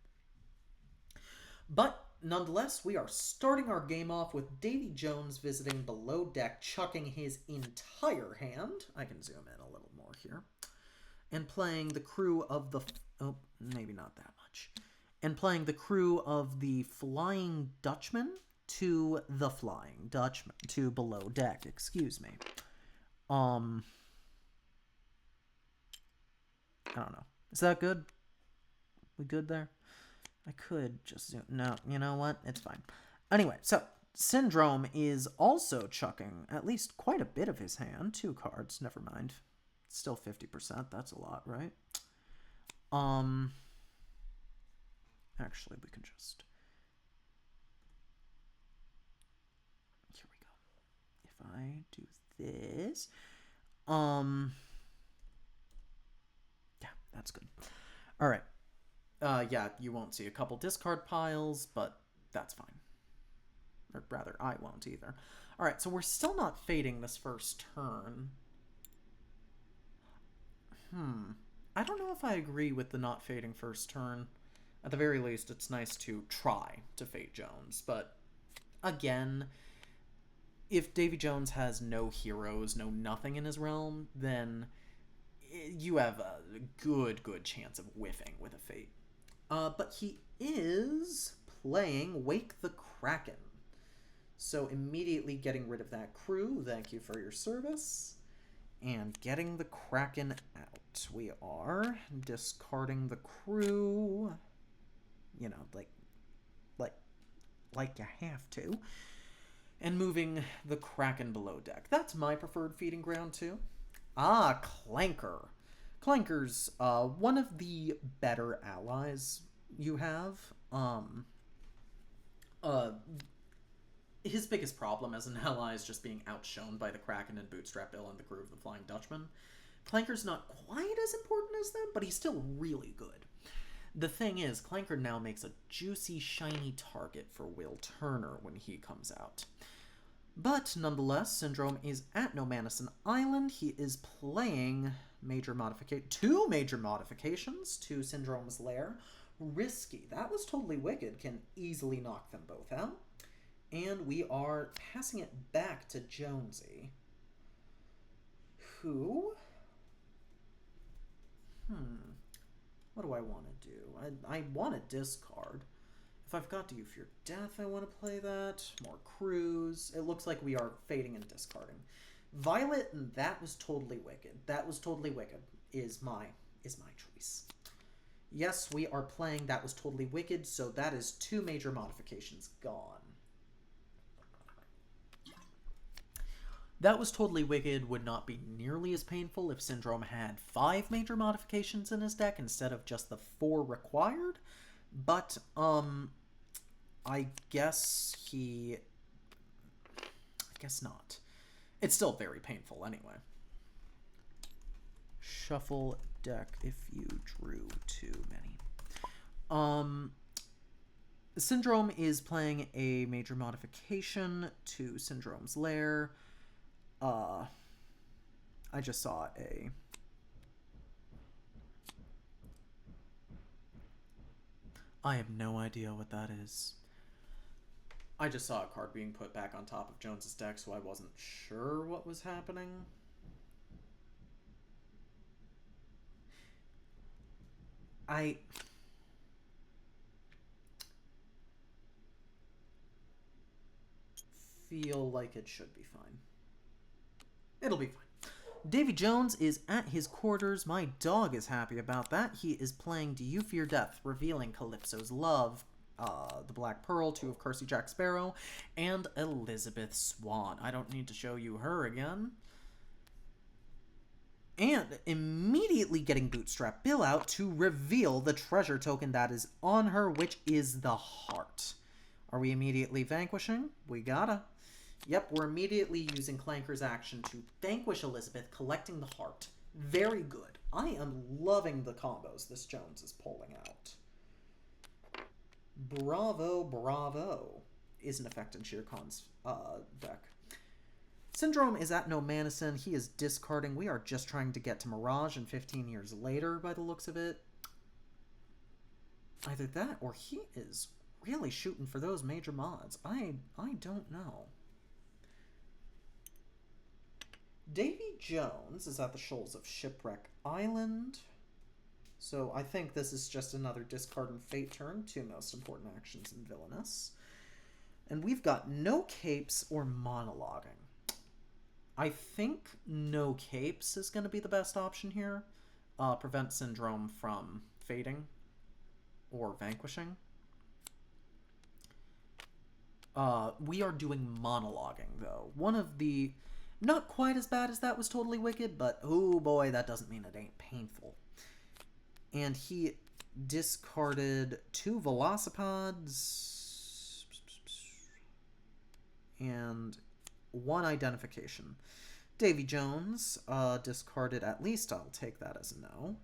But nonetheless, we are starting our game off with Davy Jones visiting below deck, chucking his entire hand. I can zoom in a little more here. And playing the crew of the... Oh, maybe not that much. And playing the crew of the Flying Dutchman to the Flying Dutchman. To below deck, excuse me. I don't know. Is that good? We good there? I could just zoom. No, you know what? It's fine. Anyway, so Syndrome is also chucking at least quite a bit of his hand. 2 cards, never mind. Still 50%. That's a lot, right? Actually, we can just... Here we go. If I do this... Yeah, that's good. All right. Yeah, you won't see a couple discard piles, but that's fine. Or rather, I won't either. All right, so we're still not fading this first turn. I don't know if I agree with the not fading first turn. At the very least, it's nice to try to fade Jones, but again, if Davy Jones has no heroes, no nothing in his realm, then you have a good chance of whiffing with a fate. But he is playing Wake the Kraken. So immediately getting rid of that crew. Thank you for your service. And getting the Kraken out. We are discarding the crew. You know, like you have to. And moving the Kraken below deck. That's my preferred feeding ground too. Ah, Clanker. Clanker's one of the better allies you have. His biggest problem as an ally is just being outshone by the Kraken and Bootstrap Bill and the crew of the Flying Dutchman. Clanker's not quite as important as them, but he's still really good. The thing is, Clanker now makes a juicy, shiny target for Will Turner when he comes out. But nonetheless, Syndrome is at No Manison Island. He is playing two major modifications to Syndrome's lair. Risky. That was totally wicked. Can easily knock them both out. And we are passing it back to Jonesy, who... What do I want to do? I want to discard. If I've got to you for your death, I want to play that. More crews. It looks like we are fading and discarding. Violet, and that was totally wicked. That was totally wicked is my choice. Yes, we are playing That Was Totally Wicked, so that is 2 major modifications gone. That Was Totally Wicked would not be nearly as painful if Syndrome had 5 major modifications in his deck instead of just the 4 required, but, I guess not. It's still very painful anyway. Shuffle deck if you drew too many. Syndrome is playing a major modification to Syndrome's lair. I just saw a... I have no idea what that is. I just saw a card being put back on top of Jones's deck, so I wasn't sure what was happening. I feel like it should be fine. It'll be fine. Davy Jones is at his quarters. My dog is happy about that. He is playing Do You Fear Death, revealing Calypso's Love, the Black Pearl, 2 of Cursey Jack Sparrow, and Elizabeth Swan. I don't need to show you her again. And immediately getting Bootstrap Bill out to reveal the treasure token that is on her, which is the heart. Are we immediately vanquishing? We gotta. Yep, we're immediately using Clanker's action to vanquish Elizabeth, collecting the heart. Very good. I am loving the combos this Jones is pulling out. Bravo, bravo, is an effect in Shirkan's deck. Syndrome is at No Manison. He is discarding. We are just trying to get to Mirage and 15 years later by the looks of it. Either that or he is really shooting for those major mods. I don't know. Davy Jones is at the Shoals of Shipwreck Island. So I think this is just another discard and fate turn, 2 most important actions in Villainous. And we've got no capes or monologuing. I think no capes is going to be the best option here. Prevent Syndrome from fading or vanquishing. We are doing monologuing, though. One of the... Not quite as bad as that was Totally Wicked, but oh boy, that doesn't mean it ain't painful. And he discarded 2 Velocipods and 1 Identification. Davy Jones discarded, at least I'll take that as a no.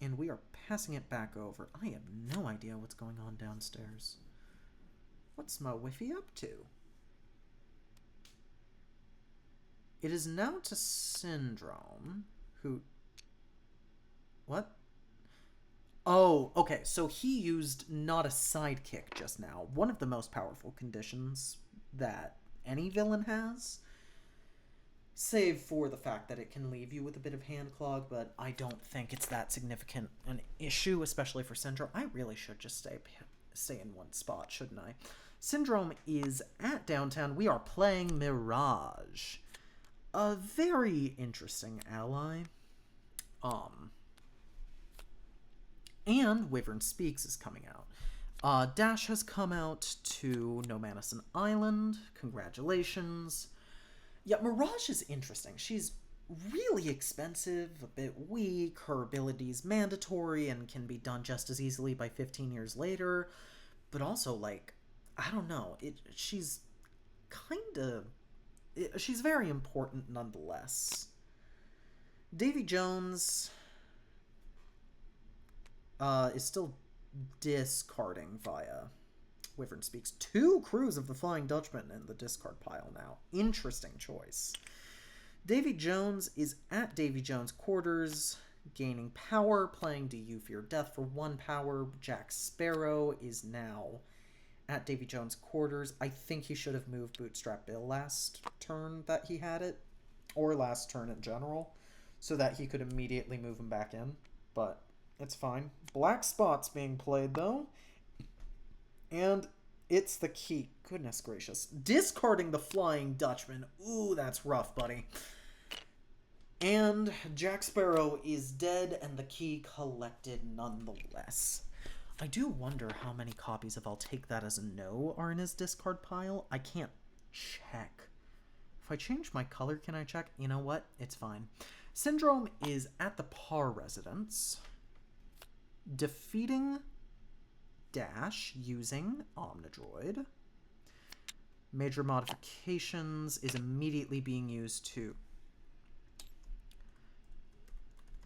And we are passing it back over. I have no idea what's going on downstairs. What's my Whiffy up to? It is now to Syndrome, who... What? Oh, okay, so he used not a sidekick just now. One of the most powerful conditions that any villain has. Save for the fact that it can leave you with a bit of hand clog, but I don't think it's that significant an issue, especially for Syndrome. I really should just stay in one spot, shouldn't I? Syndrome is at downtown. We are playing Mirage. A very interesting ally. And Wyvern Speaks is coming out. Dash has come out to No Manison Island. Congratulations. Yeah, Mirage is interesting. She's really expensive, a bit weak. Her ability's mandatory and can be done just as easily by 15 years later. But also, like, I don't know. She's kind of... She's very important nonetheless. Davy Jones is still discarding via Wyvern Speaks. 2 Crews of the Flying Dutchman in the discard pile now. Interesting choice. Davy Jones is at Davy Jones' quarters, gaining power, playing Do You Fear Death for 1 power. Jack Sparrow is now at Davy Jones' quarters. I think he should have moved Bootstrap Bill last turn that he had it, or last turn in general, so that he could immediately move him back in, but it's fine. Black Spot's being played, though, and it's the key. Goodness gracious. Discarding the Flying Dutchman. Ooh, that's rough, buddy. And Jack Sparrow is dead, and the key collected nonetheless. I do wonder how many copies of I'll Take That as a No are in his discard pile. I can't check. If I change my color, can I check? You know what? It's fine. Syndrome is at the Par residence, defeating Dash using Omnidroid. Major modifications is immediately being used to...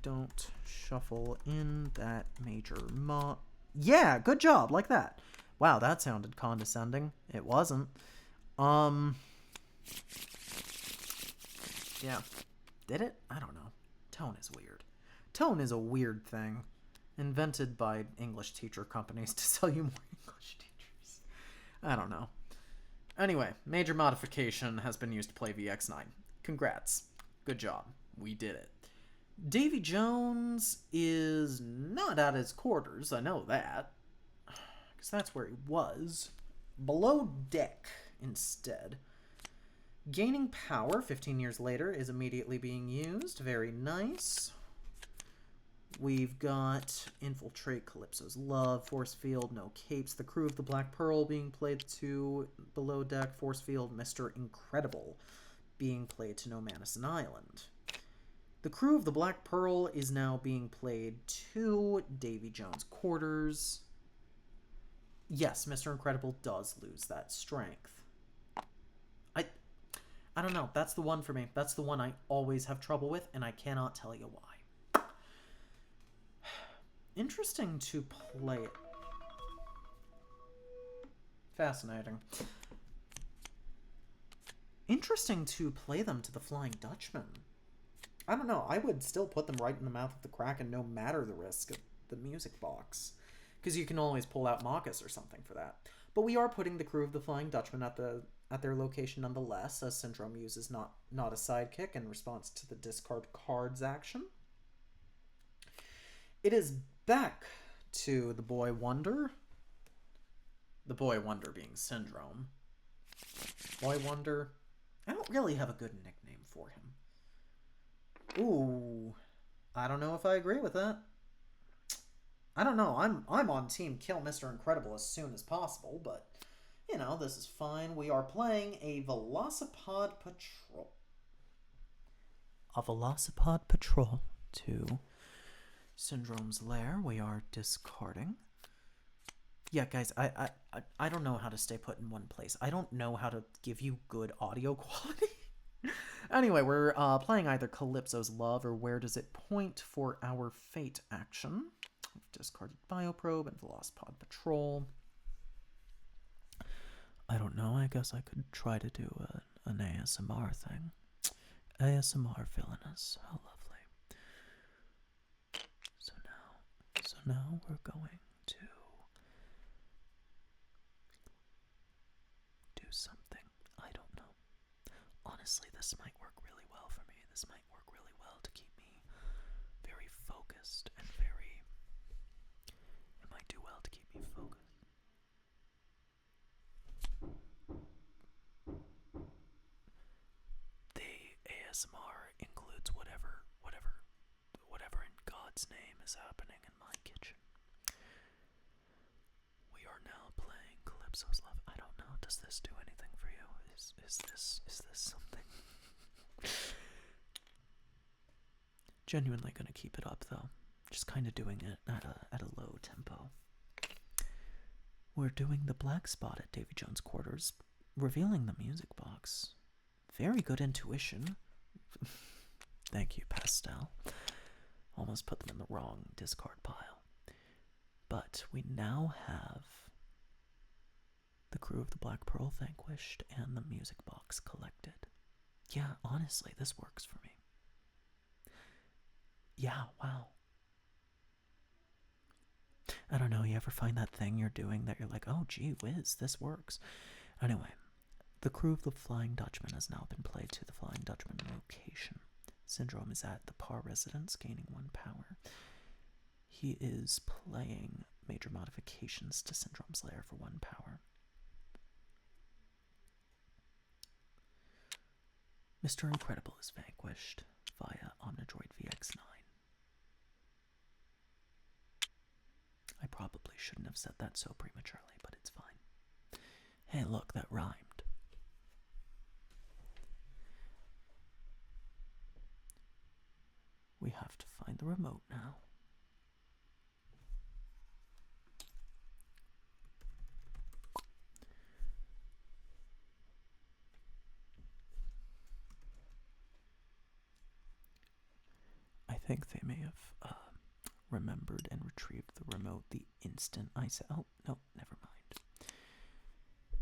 Don't shuffle in that major mod... Yeah, good job, like that. Wow, that sounded condescending. It wasn't. Yeah. Did it? I don't know. Tone is weird. Tone is a weird thing. Invented by English teacher companies to sell you more English teachers. I don't know. Anyway, major modification has been used to play VX9. Congrats. Good job. We did it. Davy Jones is not at his quarters, I know that. Because that's where he was. Below deck, instead. Gaining power 15 years later is immediately being used. Very nice. We've got Infiltrate, Calypso's Love, Force Field, No Capes, The Crew of the Black Pearl being played to Below Deck, Force Field, Mr. Incredible being played to No Madison Island. The Crew of the Black Pearl is now being played to Davy Jones' quarters. Yes, Mr. Incredible does lose that strength. I don't know. That's the one for me. That's the one I always have trouble with, and I cannot tell you why. Interesting to play it. Fascinating. Interesting to play them to the Flying Dutchman. I don't know. I would still put them right in the mouth of the Kraken, no matter the risk of the music box. Because you can always pull out Marcus or something for that. But we are putting the Crew of the Flying Dutchman at their location nonetheless, as Syndrome uses not a sidekick in response to the discard cards action. It is back to the Boy Wonder. The Boy Wonder being Syndrome. Boy Wonder. I don't really have a good nickname for him. Ooh. I don't know if I agree with that. I don't know. I'm on team kill Mr. Incredible as soon as possible, but you know, this is fine. We are playing a Velocipod Patrol. A Velocipod Patrol to Syndrome's Lair. We are discarding. Yeah, guys, I don't know how to stay put in one place. I don't know how to give you good audio quality. Anyway, we're playing either Calypso's Love or Where Does It Point for our Fate action. We've discarded Bioprobe and Velocipod Patrol. I don't know, I guess I could try to do an ASMR thing. ASMR Villainous, how lovely. So now we're going to do something. I don't know. Honestly, this might work really well for me. This might work really well to keep me very focused and very... It might do well to keep me focused. The ASMR includes whatever in God's name is happening in my kitchen. We are now playing Calypso's Love. I don't know. Does this do anything for you? Is this something? Genuinely gonna keep it up though. Just kind of doing it at a low tempo. We're doing the black spot at Davy Jones' quarters, revealing the music box. Very good intuition. Thank you, Pastel. Almost put them in the wrong discard pile. But we now have the Crew of the Black Pearl vanquished and the music box collected. Yeah, honestly, this works for me. Yeah, wow. I don't know, you ever find that thing you're doing that you're like, oh, gee whiz, this works. Anyway, the Crew of the Flying Dutchman has now been played to the Flying Dutchman location. Syndrome is at the Par residence, gaining 1 power. He is playing major modifications to Syndrome's Lair for 1 power. Mr. Incredible is vanquished via Omnidroid VX9. I probably shouldn't have said that so prematurely, but it's fine. Hey, look, that rhymed. We have to find the remote now. I think they may have remembered and retrieved the remote the instant I said, oh, no, never mind.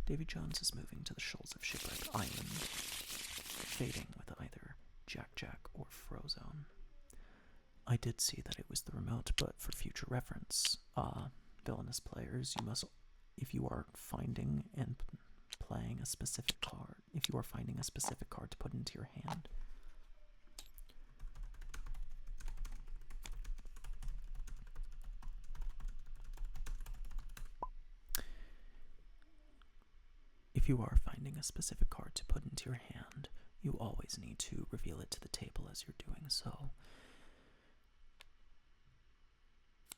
Davy Jones is moving to the shoals of Shipwreck Island, fading with either Jack or Frozone. I did see that it was the remote, but for future reference, villainous players, you must if you are finding and playing a specific card, if you are finding a specific card to put into your hand. If you are finding a specific card to put into your hand, you always need to reveal it to the table as you're doing so.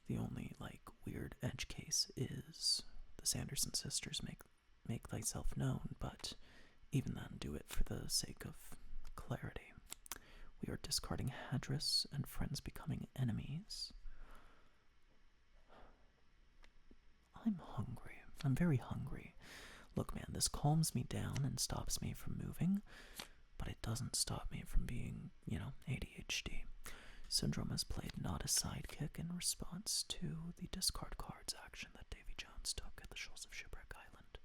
The only, weird edge case is the Sanderson sisters make thyself known, but even then, do it for the sake of clarity. We are discarding Hadris and friends becoming enemies. I'm hungry. I'm very hungry. Look, man, this calms me down and stops me from moving, but it doesn't stop me from being, ADHD. Syndrome has played not a sidekick in response to the discard cards action that Davy Jones took at the Shoals of Shipwreck Island.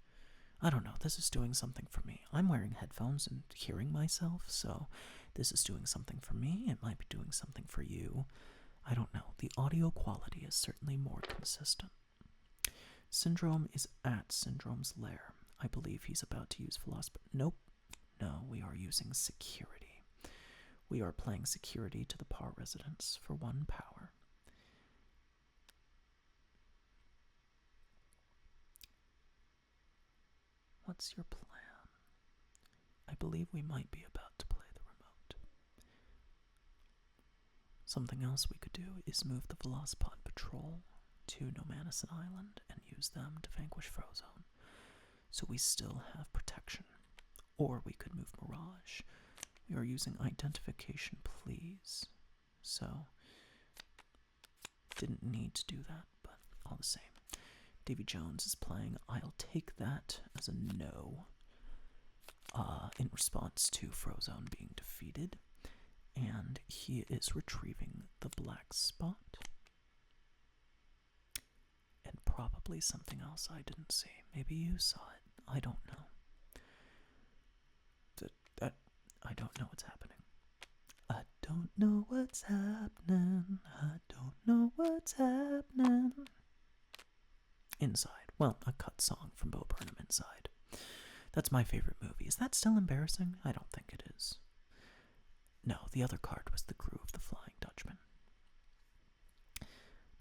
I don't know, this is doing something for me. I'm wearing headphones and hearing myself, so this is doing something for me. It might be doing something for you. I don't know. The audio quality is certainly more consistent. Syndrome is at Syndrome's lair. I believe he's about to use philosophy. Nope. No, we are using security. We are playing security to the Par residence for 1 power. What's your plan? I believe we might be about to play the remote. Something else we could do is move the Velocipod Patrol to Nomanison Island and use them to vanquish Frozone, so we still have protection. Or we could move Mirage. We are using Identification Please, so didn't need to do that, but all the same. Davy Jones is playing I'll Take That as a no, in response to Frozone being defeated, and he is retrieving the black spot. And probably something else I didn't see. Maybe you saw it. I don't know. I don't know what's happening. I don't know what's happening. I don't know what's happening. Inside. Well, a cut song from Bo Burnham, Inside. That's my favorite movie. Is that still embarrassing? I don't think it is. No, the other card was The Crew of the Flying Dutchman.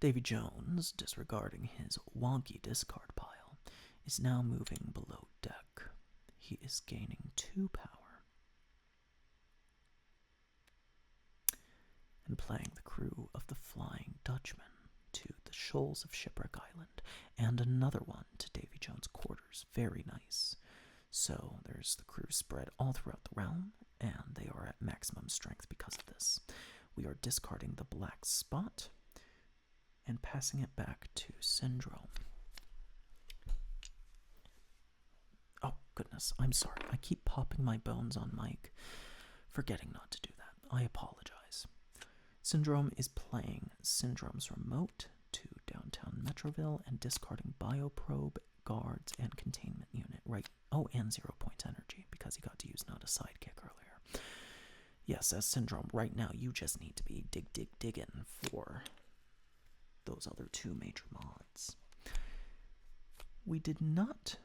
Davy Jones, disregarding his wonky discard pile, is now moving below deck. He is gaining 2 power. And playing the Crew of the Flying Dutchman to the Shoals of Shipwreck Island, and another one to Davy Jones' quarters. Very nice. So there's the crew spread all throughout the realm, and they are at maximum strength because of this. We are discarding the black spot and passing it back to Syndrome. Oh, goodness, I'm sorry. I keep popping my bones on mic, forgetting not to do that. I apologize. Syndrome is playing Syndrome's remote to downtown Metroville and discarding Bioprobe, Guards, and Containment Unit. Right. Oh, and 0 point energy, because he got to use Not a Sidekick earlier. Yes, as Syndrome, right now you just need to be digging for those other 2 major mods. We did not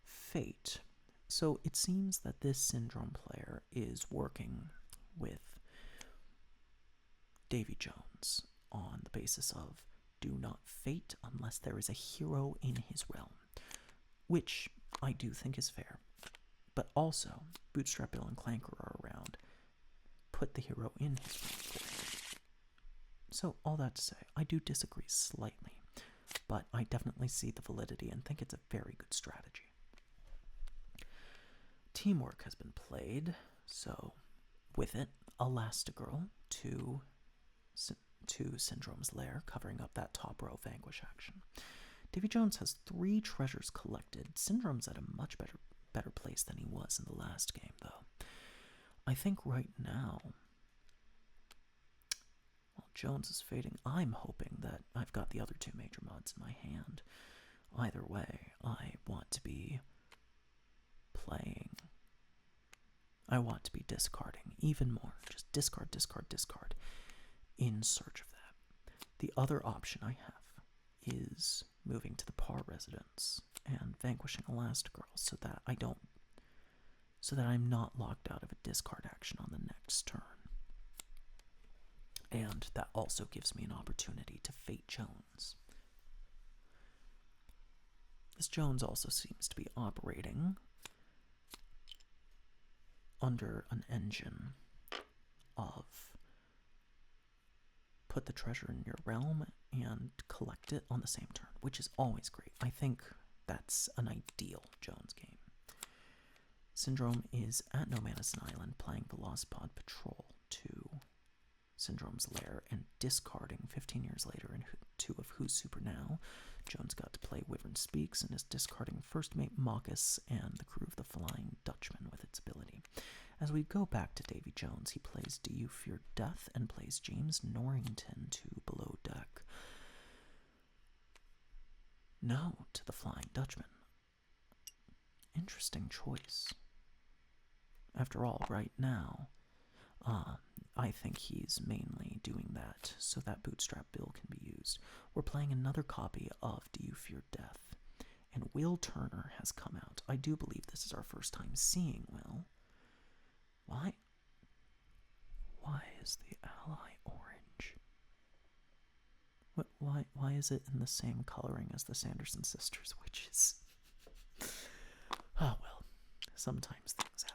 fate, so it seems that this Syndrome player is working with Davy Jones on the basis of do not fate unless there is a hero in his realm, which I do think is fair. But also, Bootstrap Bill and Clanker are around. Put the hero in his realm. So, all that to say, I do disagree slightly, but I definitely see the validity and think it's a very good strategy. Teamwork has been played, so with it, Elastigirl to Syndrome's lair, covering up that top row vanquish action. Davy Jones has 3 treasures collected. Syndrome's at a much better place than he was in the last game, though. I think right now, while Jones is fading, I'm hoping that I've got the other 2 major mods in my hand. Either way, I want to be playing. I want to be discarding even more. Just discard, discard, discard. In search of that. The other option I have is moving to the Par residence and vanquishing Elastigirl so that I'm not locked out of a discard action on the next turn. And that also gives me an opportunity to Fate Jones. This Jones also seems to be operating under an engine of put the treasure in your realm and collect it on the same turn, which is always great. I think that's an ideal Jones game. Syndrome is at No Manison Island playing Velocipede Patrol to Syndrome's lair and discarding 15 years later in 2 of Who's Super Now. Jones got to play Wyvern Speaks and is discarding First Mate Maucus and the crew of the Flying Dutchman with its ability. As we go back to Davy Jones, he plays Do You Fear Death and plays James Norrington to Below Deck. No to the Flying Dutchman. Interesting choice. After all, right now, I think he's mainly doing that so that Bootstrap Bill can be used. We're playing another copy of Do You Fear Death, and Will Turner has come out. I do believe this is our first time seeing Will. Why? Why is the ally orange? Why is it in the same coloring as the Sanderson sisters' witches? Oh well, sometimes things happen.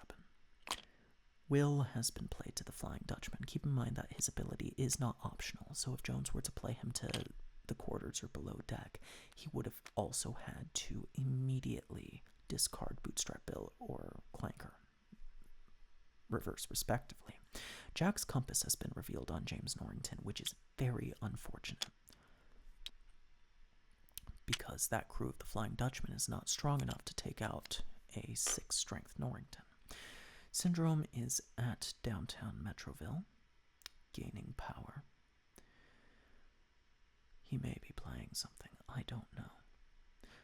Will has been played to the Flying Dutchman. Keep in mind that his ability is not optional, so if Jones were to play him to the quarters or below deck, he would have also had to immediately discard Bootstrap Bill or Clanker, reverse respectively. Jack's Compass has been revealed on James Norrington, which is very unfortunate, because that crew of the Flying Dutchman is not strong enough to take out a 6 strength Norrington. Syndrome is at downtown Metroville, gaining power. He may be playing something, I don't know.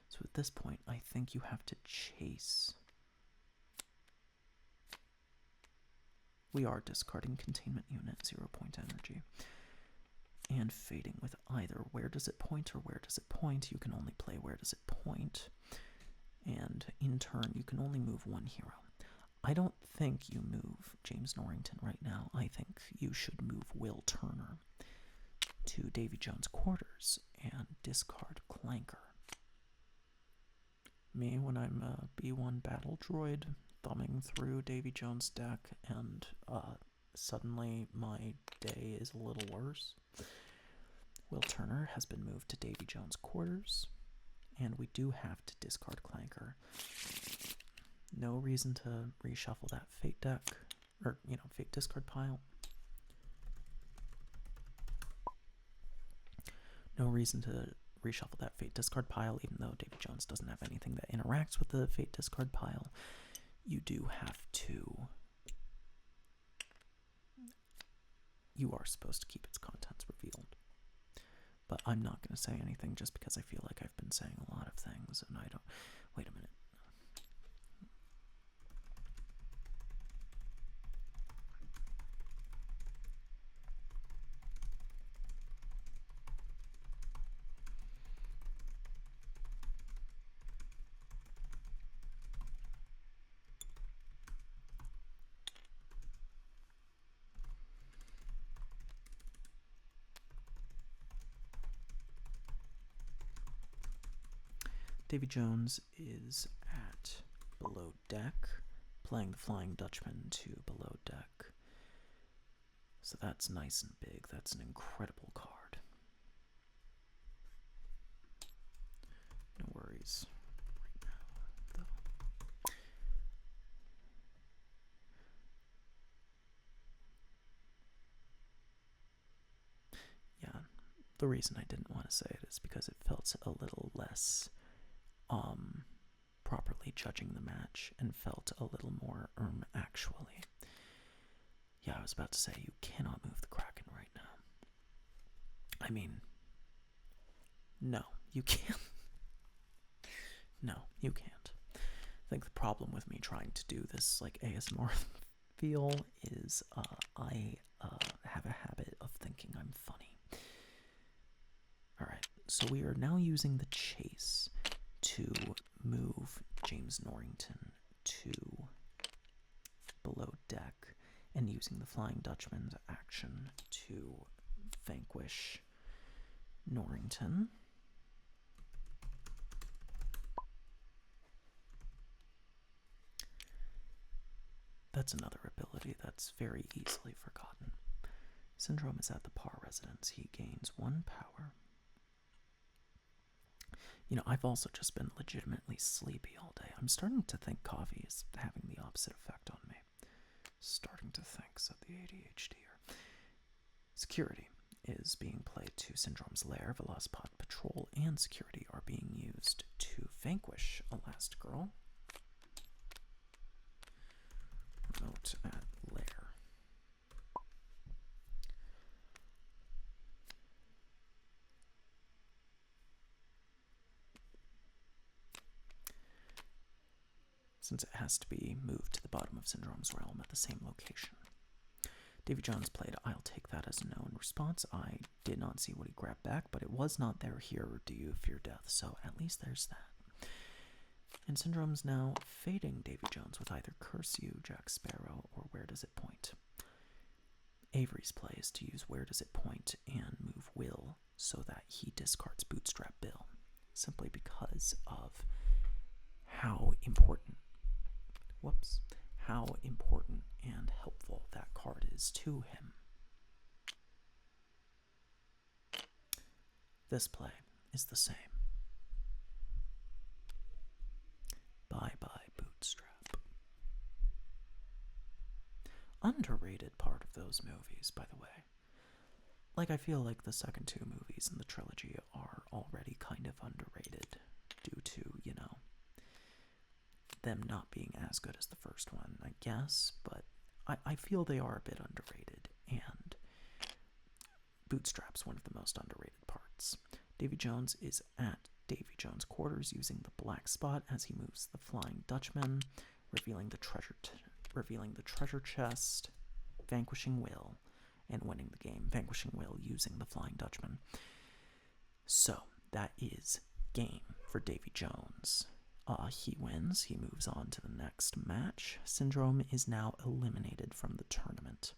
So at this point, I think you have to chase. We are discarding Containment Unit, 0 point energy, and fading with either Where Does It Point or Where Does It Point. You can only play Where Does It Point, and in turn, you can only move 1 hero. I don't think you move James Norrington right now. I think you should move Will Turner to Davy Jones' quarters and discard Clanker. Me, when I'm a B1 battle droid, thumbing through Davy Jones' deck, and suddenly my day is a little worse. Will Turner has been moved to Davy Jones' quarters, and we do have to discard Clanker. No reason to reshuffle that Fate deck, or, Fate discard pile. No reason to reshuffle that Fate discard pile, even though Davy Jones doesn't have anything that interacts with the Fate discard pile. You do have to. You are supposed to keep its contents revealed. But I'm not going to say anything just because I feel like I've been saying a lot of things, and I don't. Wait a minute. Davy Jones is at Below Deck, playing the Flying Dutchman to Below Deck. So that's nice and big. That's an incredible card. No worries right now, though. Yeah, the reason I didn't want to say it is because it felt a little less properly judging the match and felt a little more actually. Yeah, I was about to say you cannot move the Kraken right now. I mean, no, you can't. No, you can't. I think the problem with me trying to do this like ASMR feel is I have a habit of thinking I'm funny. Alright, so we are now using the chase to move James Norrington to below deck, and using the Flying Dutchman's action to vanquish Norrington. That's another ability that's very easily forgotten. Syndrome is at the par residence. He gains 1 power. You know, I've also just been legitimately sleepy all day. I'm starting to think coffee is having the opposite effect on me. Starting to think, said the ADHD. Security is being played to Syndrome's lair. Velocipod Patrol and Security are being used to vanquish Elastigirl. Remote at lair. Since it has to be moved to the bottom of Syndrome's realm at the same location. Davy Jones played I'll Take That as a No in response. I did not see what he grabbed back, but it was not there here or do you fear death, so at least there's that. And Syndrome's now fading Davy Jones with either Curse You, Jack Sparrow, or Where Does It Point? Avery's play is to use Where Does It Point and move Will so that he discards Bootstrap Bill, simply because of how important and helpful that card is to him. This play is the same. Bye-bye, Bootstrap. Underrated part of those movies, by the way. Like, I feel like the second 2 movies in the trilogy are already kind of underrated due to, you know, them not being as good as the first one, I guess, but I feel they are a bit underrated, and Bootstrap's one of the most underrated parts. Davy Jones is at Davy Jones' quarters using the black spot as he moves the Flying Dutchman, revealing the treasure chest, vanquishing Will, and winning the game, vanquishing Will using the Flying Dutchman. So, that is game for Davy Jones. He wins. He moves on to the next match. Syndrome is now eliminated from the tournament.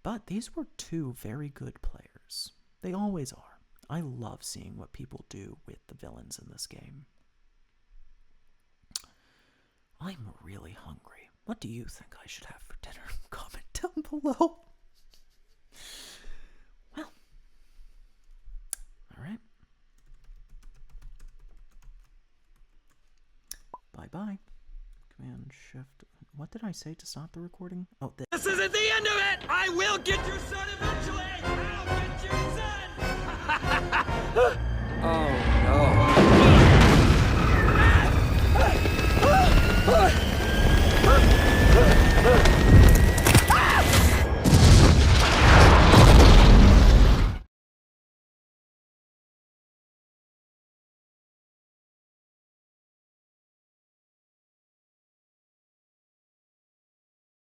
But these were 2 very good players. They always are. I love seeing what people do with the villains in this game. I'm really hungry. What do you think I should have for dinner? Comment down below. Well, all right. Bye-bye. Command Shift. What did I say to stop the recording? Oh, this isn't the end of it! I will get your son eventually! I'll get your son! Oh no.